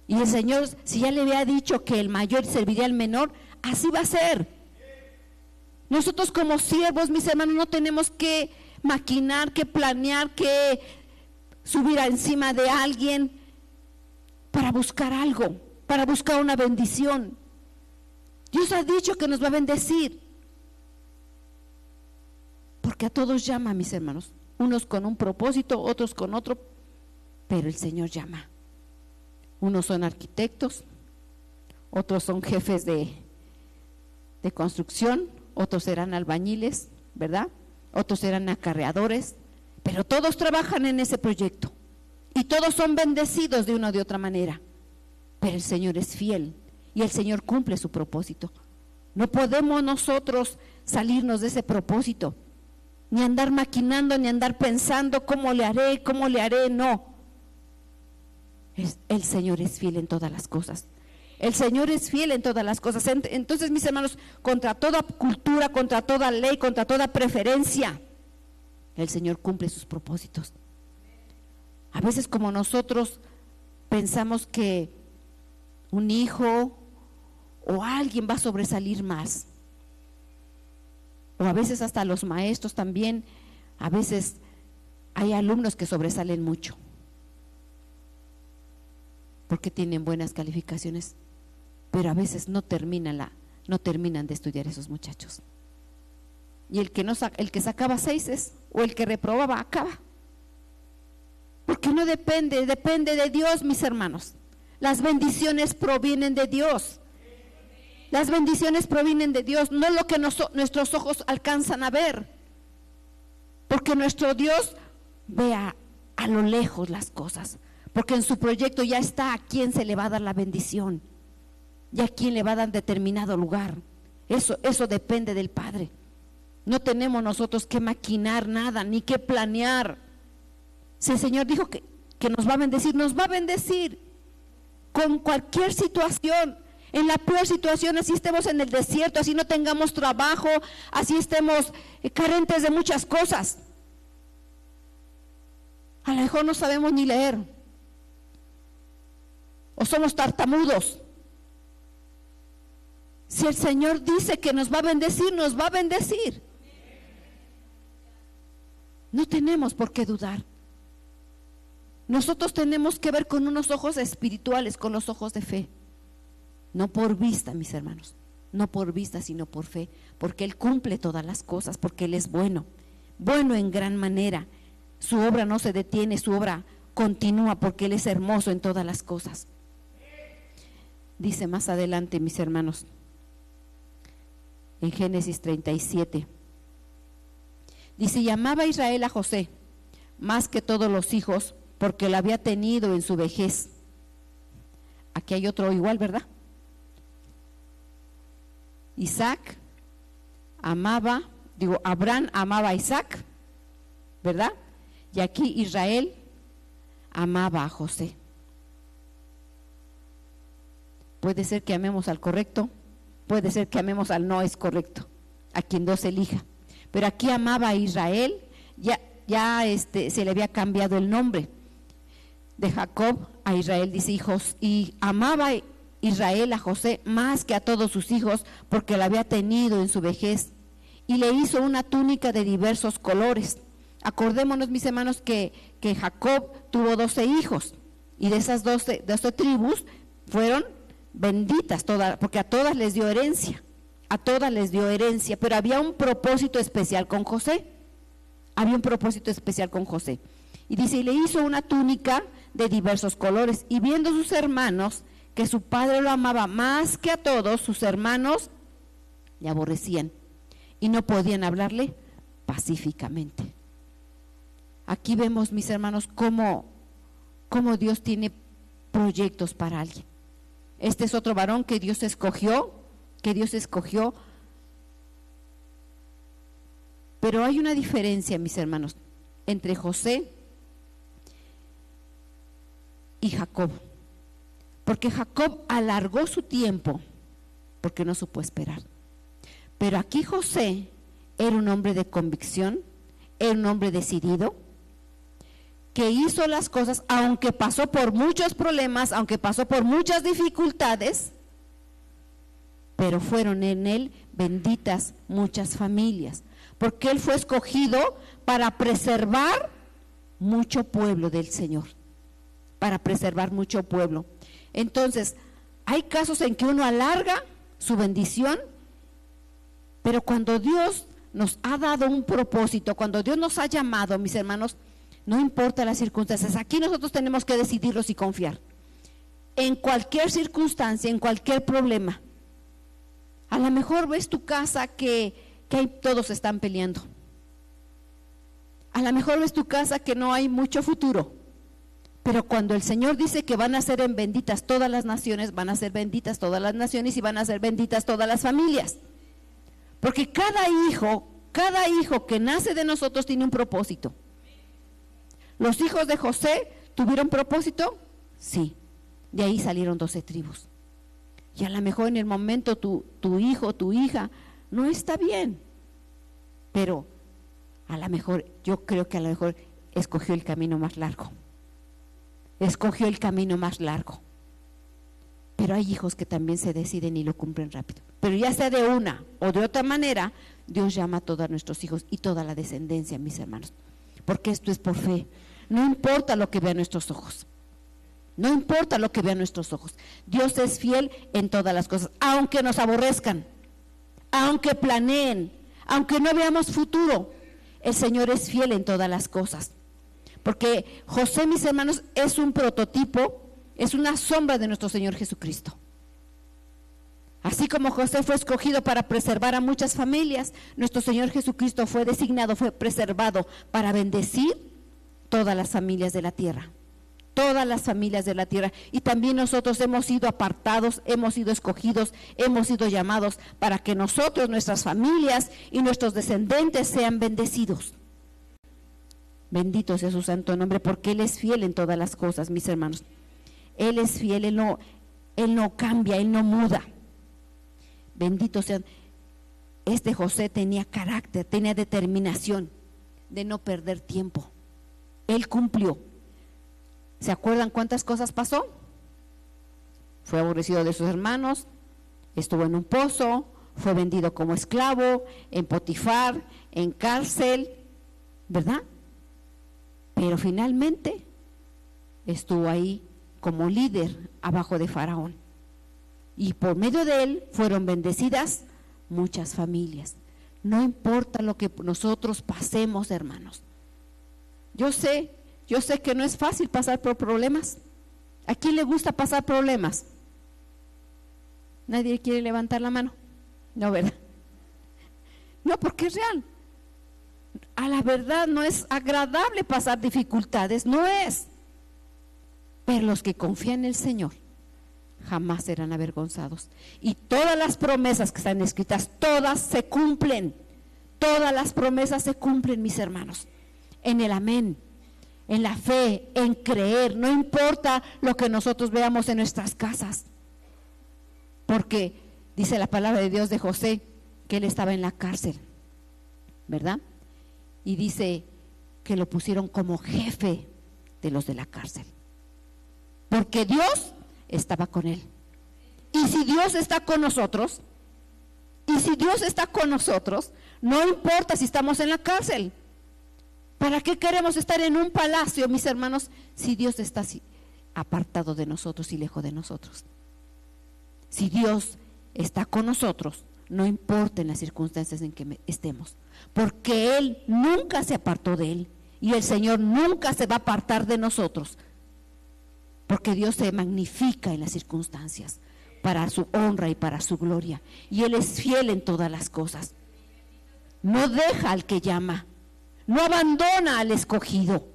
Y el Señor, si ya le había dicho que el mayor serviría al menor, así va a ser. Nosotros como siervos, mis hermanos, no tenemos que maquinar, que planear, que subir encima de alguien para buscar algo, para buscar una bendición. Dios ha dicho que nos va a bendecir, porque a todos llama, mis hermanos, unos con un propósito, otros con otro, pero el Señor llama. Unos son arquitectos, otros son jefes de construcción, otros serán albañiles, ¿verdad? Otros serán acarreadores, pero todos trabajan en ese proyecto y todos son bendecidos de una o de otra manera. Pero el Señor es fiel y el Señor cumple su propósito. No podemos nosotros salirnos de ese propósito, ni andar maquinando, ni andar pensando cómo le haré, no. El Señor es fiel en todas las cosas. El Señor es fiel en todas las cosas. Entonces, mis hermanos, contra toda cultura, contra toda ley, contra toda preferencia, el Señor cumple sus propósitos. A veces, como nosotros pensamos que un hijo o alguien va a sobresalir más, o a veces hasta los maestros también, a veces hay alumnos que sobresalen mucho porque tienen buenas calificaciones, pero a veces no terminan de estudiar esos muchachos. Y el que sacaba 6 o el que reprobaba acaba. Porque no depende de Dios, mis hermanos. Las bendiciones provienen de Dios. Las bendiciones provienen de Dios, no lo que nuestros ojos alcanzan a ver. Porque nuestro Dios ve a lo lejos las cosas. Porque en su proyecto ya está a quién se le va a dar la bendición y a quién le va a dar determinado lugar. Eso depende del Padre. No tenemos nosotros que maquinar nada, ni que planear. Si el Señor dijo que nos va a bendecir con cualquier situación. En la peor situación, así estemos en el desierto, así no tengamos trabajo, así estemos carentes de muchas cosas. A lo mejor no sabemos ni leer, o somos tartamudos. Si el Señor dice que nos va a bendecir, nos va a bendecir. No tenemos por qué dudar. Nosotros tenemos que ver con unos ojos espirituales, con los ojos de fe. No por vista, mis hermanos, no por vista, sino por fe, porque Él cumple todas las cosas, porque Él es bueno, bueno en gran manera. Su obra no se detiene, su obra continúa, porque Él es hermoso en todas las cosas. Dice más adelante, mis hermanos, en Génesis 37, dice: y amaba a Israel a José más que todos los hijos, porque lo había tenido en su vejez. Aquí hay otro igual, ¿verdad? Abraham amaba a Isaac, ¿verdad? Y aquí Israel amaba a José. Puede ser que amemos al correcto, puede ser que amemos al no es correcto, a quien Dios elija. Pero aquí amaba a Israel, ya se le había cambiado el nombre de Jacob a Israel, dice, hijos, y amaba Israel a José más que a todos sus hijos, porque lo había tenido en su vejez, y le hizo una túnica de diversos colores. Acordémonos, mis hermanos, que Jacob tuvo 12 hijos, y de esas 12 tribus fueron benditas todas, porque a todas les dio herencia, pero había un propósito especial con José, y dice, y le hizo una túnica de diversos colores, y viendo sus hermanos que su padre lo amaba más que a todos, sus hermanos le aborrecían y no podían hablarle pacíficamente. Aquí vemos, mis hermanos, cómo Dios tiene proyectos para alguien. Este es otro varón que Dios escogió, pero hay una diferencia, mis hermanos, entre José y Jacob, porque Jacob alargó su tiempo porque no supo esperar, pero aquí José era un hombre de convicción, era un hombre decidido, que hizo las cosas, aunque pasó por muchos problemas, aunque pasó por muchas dificultades, pero fueron en él benditas muchas familias, porque él fue escogido para preservar mucho pueblo del Señor, para preservar mucho pueblo. Entonces, hay casos en que uno alarga su bendición, pero cuando Dios nos ha dado un propósito, cuando Dios nos ha llamado, mis hermanos, no importa las circunstancias, aquí nosotros tenemos que decidirlos y confiar. En cualquier circunstancia, en cualquier problema. A lo mejor ves tu casa que todos están peleando. A lo mejor ves tu casa que no hay mucho futuro. Pero cuando el Señor dice que van a ser benditas todas las naciones, van a ser benditas todas las naciones y van a ser benditas todas las familias. Porque cada hijo que nace de nosotros tiene un propósito. ¿Los hijos de José tuvieron propósito? Sí, de ahí salieron 12 tribus. Y a lo mejor en el momento tu hijo, tu hija no está bien, pero a lo mejor, yo creo que a lo mejor escogió el camino más largo. Pero hay hijos que también se deciden y lo cumplen rápido. Pero ya sea de una o de otra manera, Dios llama a todos nuestros hijos y toda la descendencia, mis hermanos. Porque esto es por fe. No importa lo que vean nuestros ojos. No importa lo que vean nuestros ojos. Dios es fiel en todas las cosas. Aunque nos aborrezcan, aunque planeen, aunque no veamos futuro, el Señor es fiel en todas las cosas. Porque José, mis hermanos, es un prototipo, es una sombra de nuestro Señor Jesucristo. Así como José fue escogido para preservar a muchas familias, nuestro Señor Jesucristo fue designado, fue preservado para bendecir todas las familias de la tierra. Todas las familias de la tierra. Y también nosotros hemos sido apartados, hemos sido escogidos, hemos sido llamados para que nosotros, nuestras familias y nuestros descendientes sean bendecidos. Bendito sea su santo nombre, porque Él es fiel en todas las cosas, mis hermanos. Él es fiel, Él no cambia, Él no muda. Bendito sea. Este José tenía carácter, tenía determinación de no perder tiempo. Él cumplió. ¿Se acuerdan cuántas cosas pasó? Fue aborrecido de sus hermanos, estuvo en un pozo, fue vendido como esclavo, en Potifar, en cárcel, ¿verdad? Pero finalmente estuvo ahí como líder abajo de Faraón. Y por medio de él fueron bendecidas muchas familias. No importa lo que nosotros pasemos, hermanos. Yo sé que no es fácil pasar por problemas. ¿A quién le gusta pasar problemas? ¿Nadie quiere levantar la mano? No, ¿verdad? No, porque es real. A la verdad no es agradable pasar dificultades, no es. Pero los que confían en el Señor jamás serán avergonzados. Y todas las promesas que están escritas, todas se cumplen. Todas las promesas se cumplen, mis hermanos. En el amén, en la fe, en creer. No importa lo que nosotros veamos en nuestras casas. Porque dice la palabra de Dios de José que él estaba en la cárcel, ¿verdad? Y dice que lo pusieron como jefe de los de la cárcel. Porque Dios estaba con él. Y si Dios está con nosotros, no importa si estamos en la cárcel. ¿Para qué queremos estar en un palacio, mis hermanos, si Dios está así, apartado de nosotros y lejos de nosotros? Si Dios está con nosotros, no importa en las circunstancias en que estemos, porque Él nunca se apartó de Él y el Señor nunca se va a apartar de nosotros, porque Dios se magnifica en las circunstancias para su honra y para su gloria, y Él es fiel en todas las cosas. No deja al que llama, no abandona al escogido.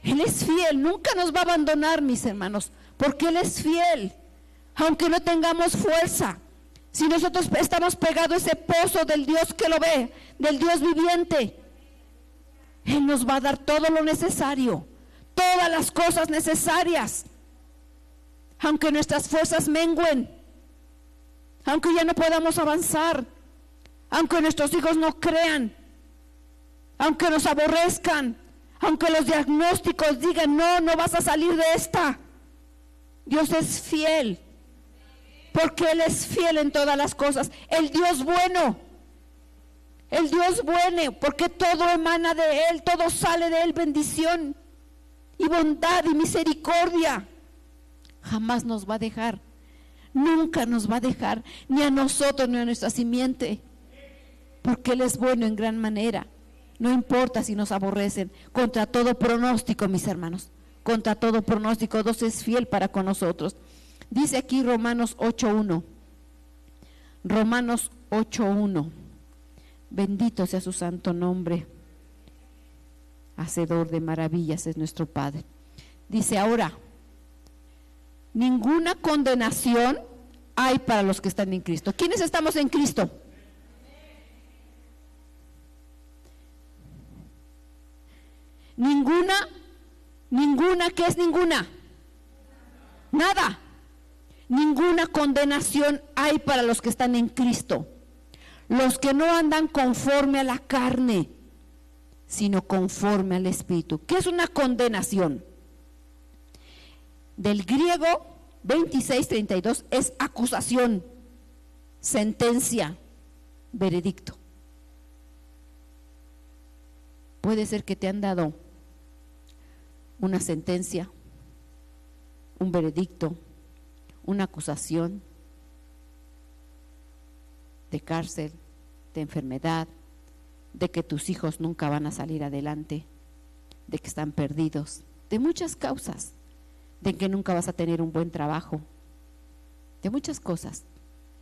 Él es fiel, nunca nos va a abandonar, mis hermanos, porque Él es fiel. Aunque no tengamos fuerza, si nosotros estamos pegados a ese pozo del Dios que lo ve, del Dios viviente, Él nos va a dar todo lo necesario, todas las cosas necesarias. Aunque nuestras fuerzas mengüen, aunque ya no podamos avanzar, aunque nuestros hijos no crean, aunque nos aborrezcan, aunque los diagnósticos digan no vas a salir de esta, Dios es fiel. Porque Él es fiel en todas las cosas. El Dios bueno, porque todo emana de Él, todo sale de Él, bendición y bondad y misericordia. Jamás nos va a dejar, nunca nos va a dejar, ni a nosotros ni a nuestra simiente, porque Él es bueno en gran manera. No importa si nos aborrecen, contra todo pronóstico, mis hermanos, contra todo pronóstico, Dios es fiel para con nosotros. Dice aquí Romanos 8:1. Romanos 8:1. Bendito sea su santo nombre. Hacedor de maravillas es nuestro Padre. Dice ahora, ninguna condenación hay para los que están en Cristo. ¿Quiénes estamos en Cristo? Ninguna, ¿qué es ninguna? Nada. Ninguna condenación hay para los que están en Cristo, los que no andan conforme a la carne, sino conforme al Espíritu. ¿Qué es una condenación? Del griego 26:32 es acusación, sentencia, veredicto. Puede ser que te han dado una sentencia, un veredicto, una acusación de cárcel, de enfermedad, de que tus hijos nunca van a salir adelante, de que están perdidos, de muchas causas, de que nunca vas a tener un buen trabajo, de muchas cosas,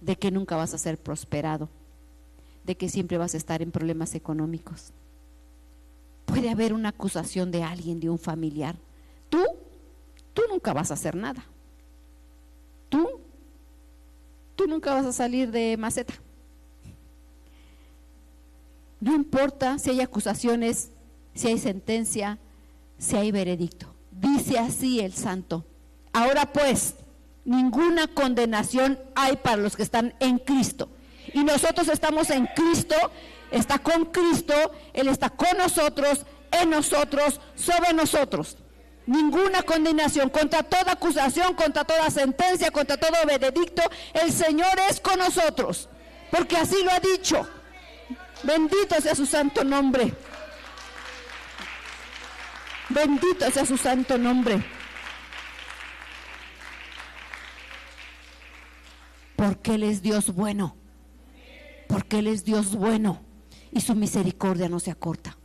de que nunca vas a ser prosperado, de que siempre vas a estar en problemas económicos. Puede haber una acusación de alguien, de un familiar. Tú nunca vas a hacer nada. Tú nunca vas a salir de maceta. No importa si hay acusaciones, si hay sentencia, si hay veredicto. Dice así el santo: ahora pues, ninguna condenación hay para los que están en Cristo. Y nosotros estamos en Cristo, está con Cristo, Él está con nosotros, en nosotros, sobre nosotros. Ninguna condenación, contra toda acusación, contra toda sentencia, contra todo veredicto, el Señor es con nosotros, porque así lo ha dicho. Bendito sea su santo nombre. Bendito sea su santo nombre. Porque Él es Dios bueno. Porque Él es Dios bueno y su misericordia no se acorta.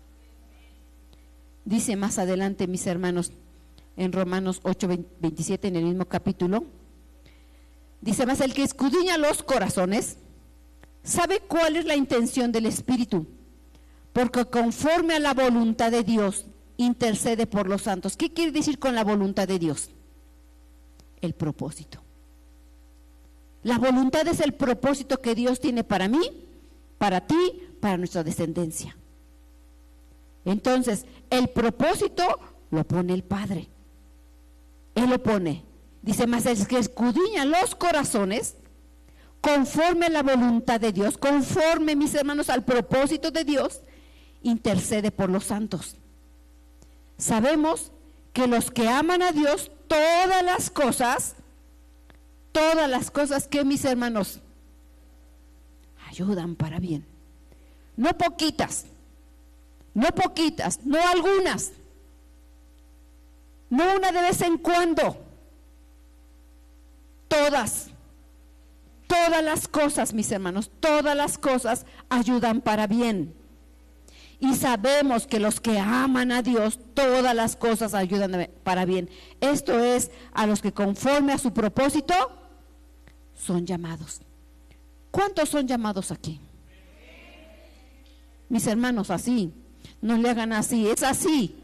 Dice más adelante, mis hermanos, en Romanos 8:27, en el mismo capítulo, dice más: el que escudriña los corazones sabe cuál es la intención del Espíritu, porque conforme a la voluntad de Dios intercede por los santos. ¿Qué quiere decir con la voluntad de Dios? El propósito. La voluntad es el propósito que Dios tiene para mí, para ti, para nuestra descendencia. Entonces, el propósito lo pone el Padre. Él lo pone. Dice más: el que escudriña los corazones, conforme a la voluntad de Dios, conforme, mis hermanos, al propósito de Dios, intercede por los santos. Sabemos que los que aman a Dios, todas las cosas que, mis hermanos, ayudan para bien. No poquitas, no algunas, no una de vez en cuando. Todas las cosas, mis hermanos, todas las cosas ayudan para bien. Y sabemos que los que aman a Dios, todas las cosas ayudan para bien. Esto es, a los que conforme a su propósito son llamados. ¿Cuántos son llamados aquí? Mis hermanos, así, no le hagan así, es así,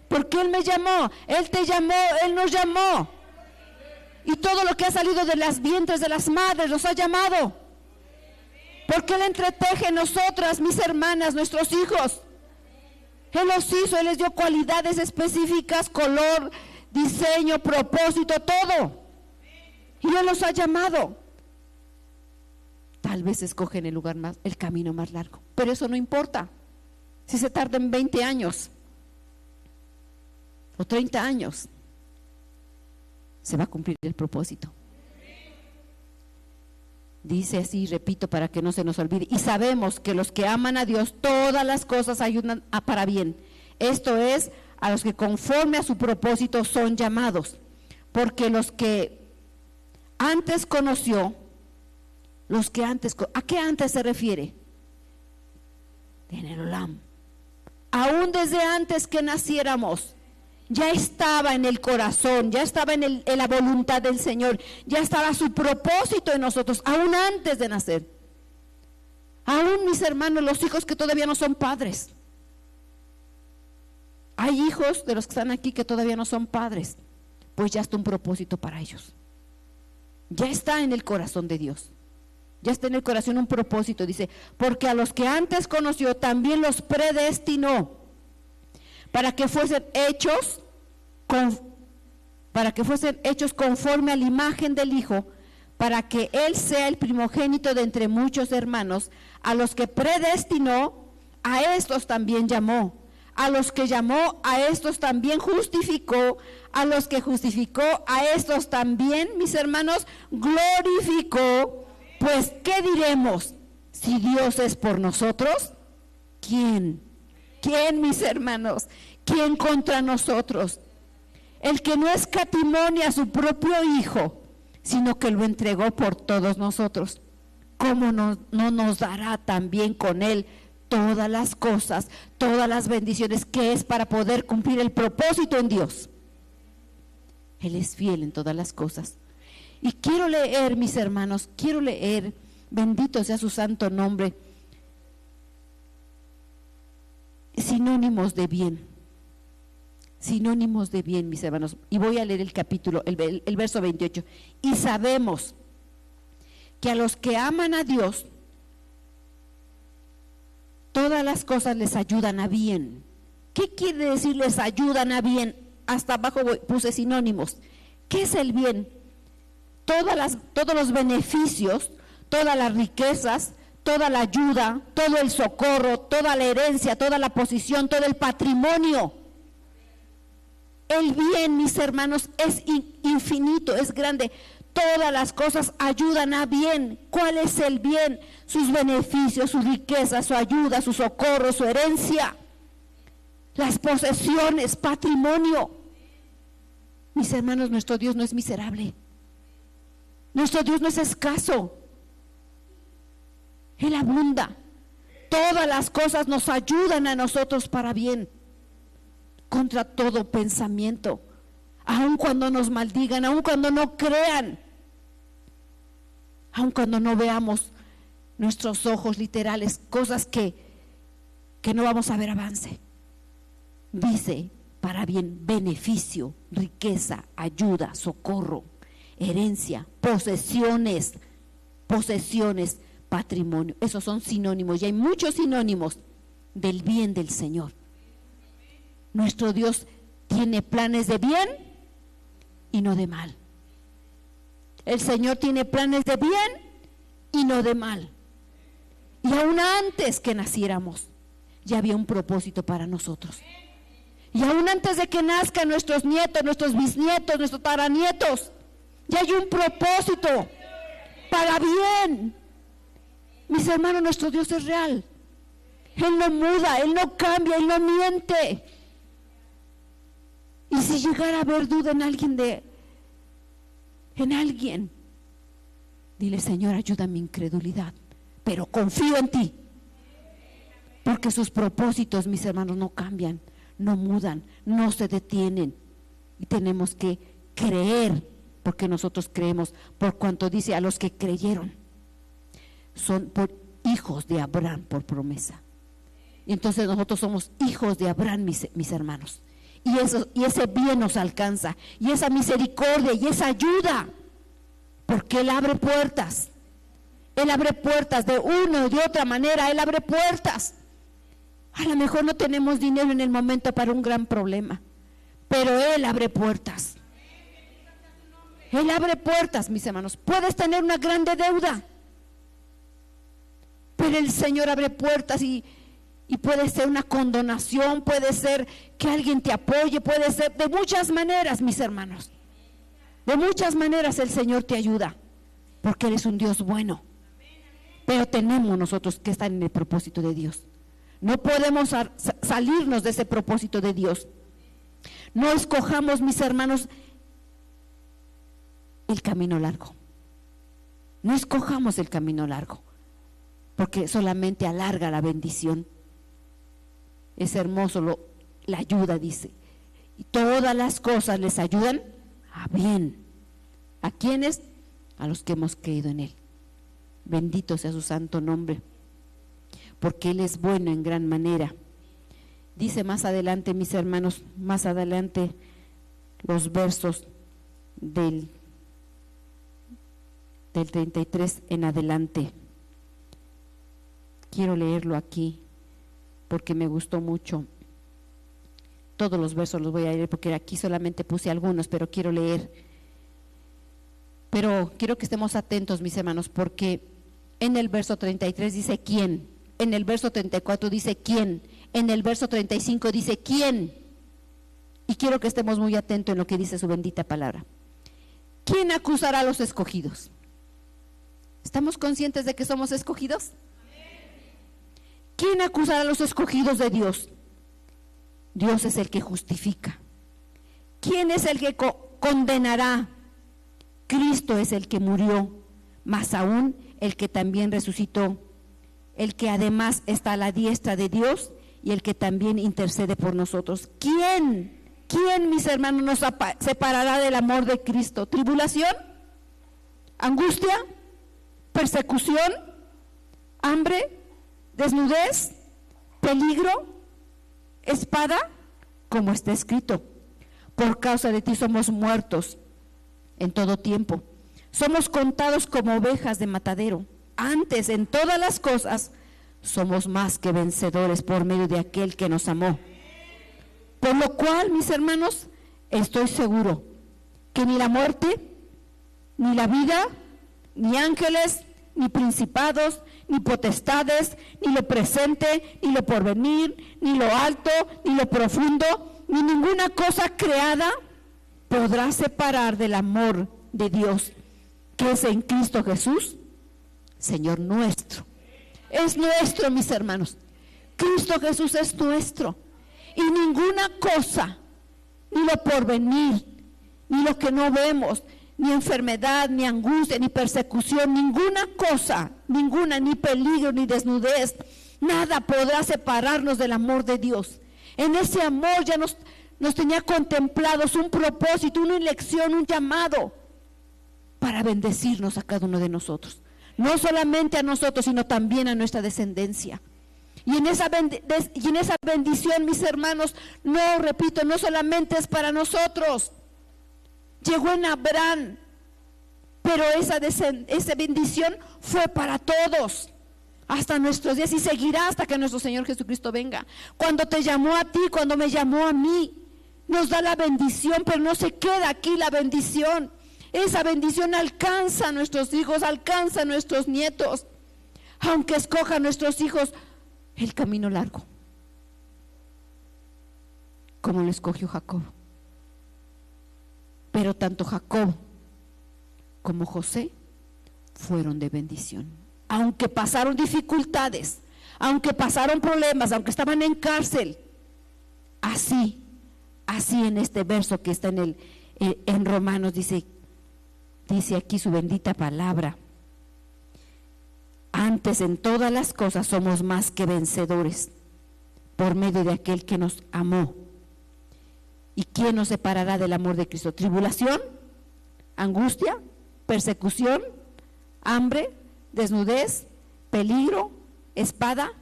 porque Él me llamó, Él te llamó, Él nos llamó, y todo lo que ha salido de las vientres de las madres los ha llamado, porque Él entreteje en nosotras, mis hermanas, nuestros hijos. Él los hizo, Él les dio cualidades específicas, color, diseño, propósito, todo, y Él los ha llamado. Tal vez escogen el camino más largo, pero eso no importa. Si se tardan 20 años o 30 años, se va a cumplir el propósito. Dice así, repito para que no se nos olvide: y sabemos que los que aman a Dios, todas las cosas ayudan para bien. Esto es, a los que conforme a su propósito son llamados. Porque los que antes conoció, ¿a qué antes se refiere? En el Olam. Aún desde antes que naciéramos, ya estaba en el corazón, ya estaba en la voluntad del Señor, ya estaba su propósito en nosotros, aún antes de nacer. Aún, mis hermanos, los hijos que todavía no son padres. Hay hijos de los que están aquí que todavía no son padres, pues ya está un propósito para ellos. Ya está en el corazón de Dios. Ya está en el corazón un propósito. Dice: porque a los que antes conoció también los predestinó para que fuesen hechos conforme a la imagen del Hijo, para que Él sea el primogénito de entre muchos hermanos. A los que predestinó, a estos también llamó. A los que llamó, a estos también justificó. A los que justificó, a estos también, mis hermanos, glorificó. Pues, ¿qué diremos? Si Dios es por nosotros, ¿quién? ¿Quién, mis hermanos? ¿Quién contra nosotros? El que no escatimó ni a su propio Hijo, sino que lo entregó por todos nosotros, ¿cómo no nos dará también con Él todas las cosas, todas las bendiciones que es para poder cumplir el propósito en Dios? Él es fiel en todas las cosas. Y quiero leer, mis hermanos, quiero leer, bendito sea su santo nombre, sinónimos de bien. Sinónimos de bien, mis hermanos. Y voy a leer el capítulo, el verso 28. Y sabemos que a los que aman a Dios, todas las cosas les ayudan a bien. ¿Qué quiere decir les ayudan a bien? Hasta abajo puse sinónimos. ¿Qué es el bien? Todos los beneficios, todas las riquezas, toda la ayuda, todo el socorro, toda la herencia, toda la posición, todo el patrimonio. El bien, mis hermanos, es infinito, es grande. Todas las cosas ayudan a bien. ¿Cuál es el bien? Sus beneficios, su riqueza, su ayuda, su socorro, su herencia, las posesiones, patrimonio. Mis hermanos, nuestro Dios no es miserable. Nuestro Dios no es escaso. Él abunda. Todas las cosas nos ayudan a nosotros para bien. Contra todo pensamiento, aun cuando nos maldigan, aun cuando no crean, aun cuando no veamos nuestros ojos literales, cosas que no vamos a ver avance. Dice para bien, beneficio, riqueza, ayuda, socorro, herencia, posesiones, patrimonio. Esos son sinónimos, y hay muchos sinónimos del bien del Señor. Nuestro Dios tiene planes de bien y no de mal. El Señor tiene planes de bien y no de mal. Y aún antes que naciéramos, ya había un propósito para nosotros. Y aún antes de que nazcan nuestros nietos, nuestros bisnietos, nuestros tataranietos, ya hay un propósito para bien. Mis hermanos, nuestro Dios es real. Él no muda, Él no cambia, Él no miente. Y si llegara a haber duda en alguien, dile: Señor, ayuda a mi incredulidad, pero confío en ti, porque sus propósitos, mis hermanos, no cambian, no mudan, no se detienen. Y tenemos que creer, porque nosotros creemos, por cuanto dice: a los que creyeron son por hijos de Abraham por promesa. Y entonces nosotros somos hijos de Abraham, mis hermanos. Y ese bien nos alcanza, y esa misericordia y esa ayuda, porque Él abre puertas. Él abre puertas de una o de otra manera. Él abre puertas. A lo mejor no tenemos dinero en el momento para un gran problema, pero Él abre puertas. Él abre puertas, mis hermanos. Puedes tener una grande deuda, pero el Señor abre puertas, y puede ser una condonación, puede ser que alguien te apoye, puede ser de muchas maneras, mis hermanos. De muchas maneras el Señor te ayuda, porque Él es un Dios bueno. Pero tenemos nosotros que estar en el propósito de Dios. No podemos salirnos de ese propósito de Dios. No escojamos, mis hermanos, el camino largo. No escojamos el camino largo, porque solamente alarga la bendición. Es hermoso la ayuda, dice. Y todas las cosas les ayudan a bien. ¿A quiénes? A los que hemos creído en Él. Bendito sea su santo nombre, porque Él es bueno en gran manera. Dice más adelante, mis hermanos, más adelante, los versos del 33 en adelante. Quiero leerlo aquí, porque me gustó mucho. Todos los versos los voy a leer, porque aquí solamente puse algunos, pero quiero leer. Pero quiero que estemos atentos, mis hermanos, porque en el verso 33 dice quién, en el verso 34 dice quién, en el verso 35 dice, ¿quién? Y quiero que estemos muy atentos en lo que dice su bendita palabra. ¿Quién acusará a los escogidos? ¿Estamos conscientes de que somos escogidos? ¿Quién acusará a los escogidos de Dios? Dios es el que justifica. ¿Quién es el que condenará? Cristo es el que murió, más aún el que también resucitó, el que además está a la diestra de Dios y el que también intercede por nosotros. ¿Quién, mis hermanos, nos separará del amor de Cristo? ¿Tribulación? ¿Angustia? ¿Persecución? ¿Hambre? ¿Desnudez? ¿Peligro? ¿Espada? Como está escrito, por causa de ti somos muertos en todo tiempo. Somos contados como ovejas de matadero. Antes, en todas las cosas, somos más que vencedores por medio de aquel que nos amó. Por lo cual, mis hermanos, estoy seguro que ni la muerte, ni la vida, ni ángeles, ni principados, ni potestades, ni lo presente, ni lo porvenir, ni lo alto, ni lo profundo, ni ninguna cosa creada podrá separar del amor de Dios, que es en Cristo Jesús, Señor nuestro. Es nuestro, mis hermanos. Cristo Jesús es nuestro. Y ninguna cosa, ni lo porvenir, ni lo que no vemos, ni enfermedad, ni angustia, ni persecución, ninguna cosa, ninguna, ni peligro, ni desnudez, nada podrá separarnos del amor de Dios. En ese amor ya nos tenía contemplados un propósito, una elección, un llamado para bendecirnos a cada uno de nosotros. No solamente a nosotros, sino también a nuestra descendencia. Y en esa bendición, mis hermanos, no, repito, no solamente es para nosotros. Llegó en Abraham, pero esa bendición fue para todos, hasta nuestros días, y seguirá hasta que nuestro Señor Jesucristo venga. Cuando te llamó a ti, cuando me llamó a mí, nos da la bendición, pero no se queda aquí la bendición. Esa bendición alcanza a nuestros hijos, alcanza a nuestros nietos, aunque escojan nuestros hijos el camino largo, como lo escogió Jacob. Pero tanto Jacob como José fueron de bendición. Aunque pasaron dificultades, aunque pasaron problemas, aunque estaban en cárcel, así en este verso que está en Romanos dice aquí su bendita palabra: antes en todas las cosas somos más que vencedores por medio de aquel que nos amó. ¿Y quién nos separará del amor de Cristo? ¿Tribulación? ¿Angustia? ¿Persecución? ¿Hambre? ¿Desnudez? ¿Peligro? ¿Espada?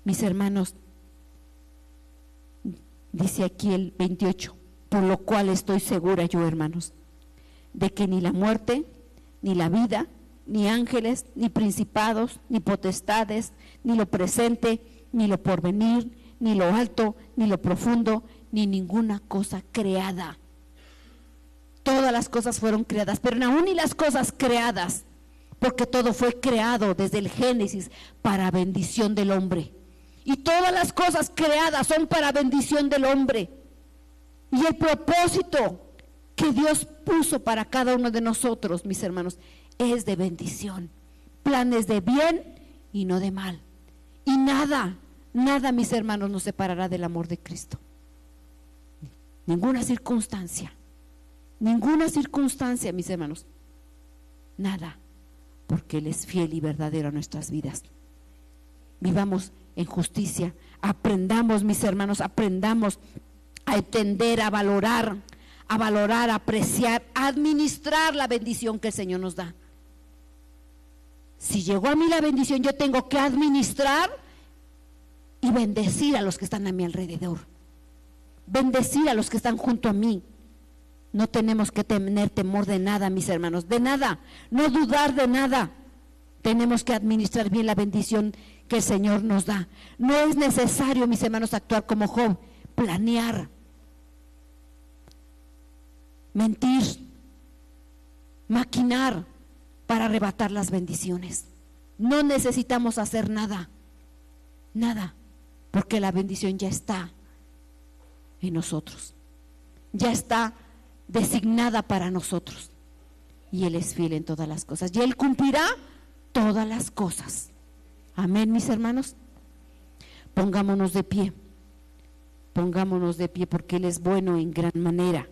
Mis hermanos, dice aquí el 28, por lo cual estoy segura yo, hermanos, de que ni la muerte, ni la vida, ni ángeles, ni principados, ni potestades, ni lo presente, ni lo porvenir, ni lo alto, ni lo profundo, ni ninguna cosa creada. Todas las cosas fueron creadas, pero aún ni las cosas creadas, porque todo fue creado desde el Génesis para bendición del hombre. Y todas las cosas creadas son para bendición del hombre. Y el propósito que Dios puso para cada uno de nosotros, mis hermanos, es de bendición, planes de bien y no de mal. Y nada, mis hermanos, nos separará del amor de Cristo. Ninguna circunstancia, mis hermanos, nada, porque Él es fiel y verdadero a nuestras vidas. Vivamos en justicia, aprendamos, mis hermanos, aprendamos a entender, a valorar, a apreciar, a administrar la bendición que el Señor nos da. Si llegó a mí la bendición, yo tengo que administrar y bendecir a los que están a mi alrededor, bendecir a los que están junto a mí. No tenemos que tener temor de nada, mis hermanos, de nada, no dudar de nada. Tenemos que administrar bien la bendición que el Señor nos da. No es necesario, mis hermanos, actuar como Job, planear, mentir, maquinar para arrebatar las bendiciones. No necesitamos hacer nada. Nada, porque la bendición ya está en nosotros, ya está designada para nosotros, y Él es fiel en todas las cosas, y Él cumplirá todas las cosas. Amén, mis hermanos. Pongámonos de pie porque Él es bueno en gran manera.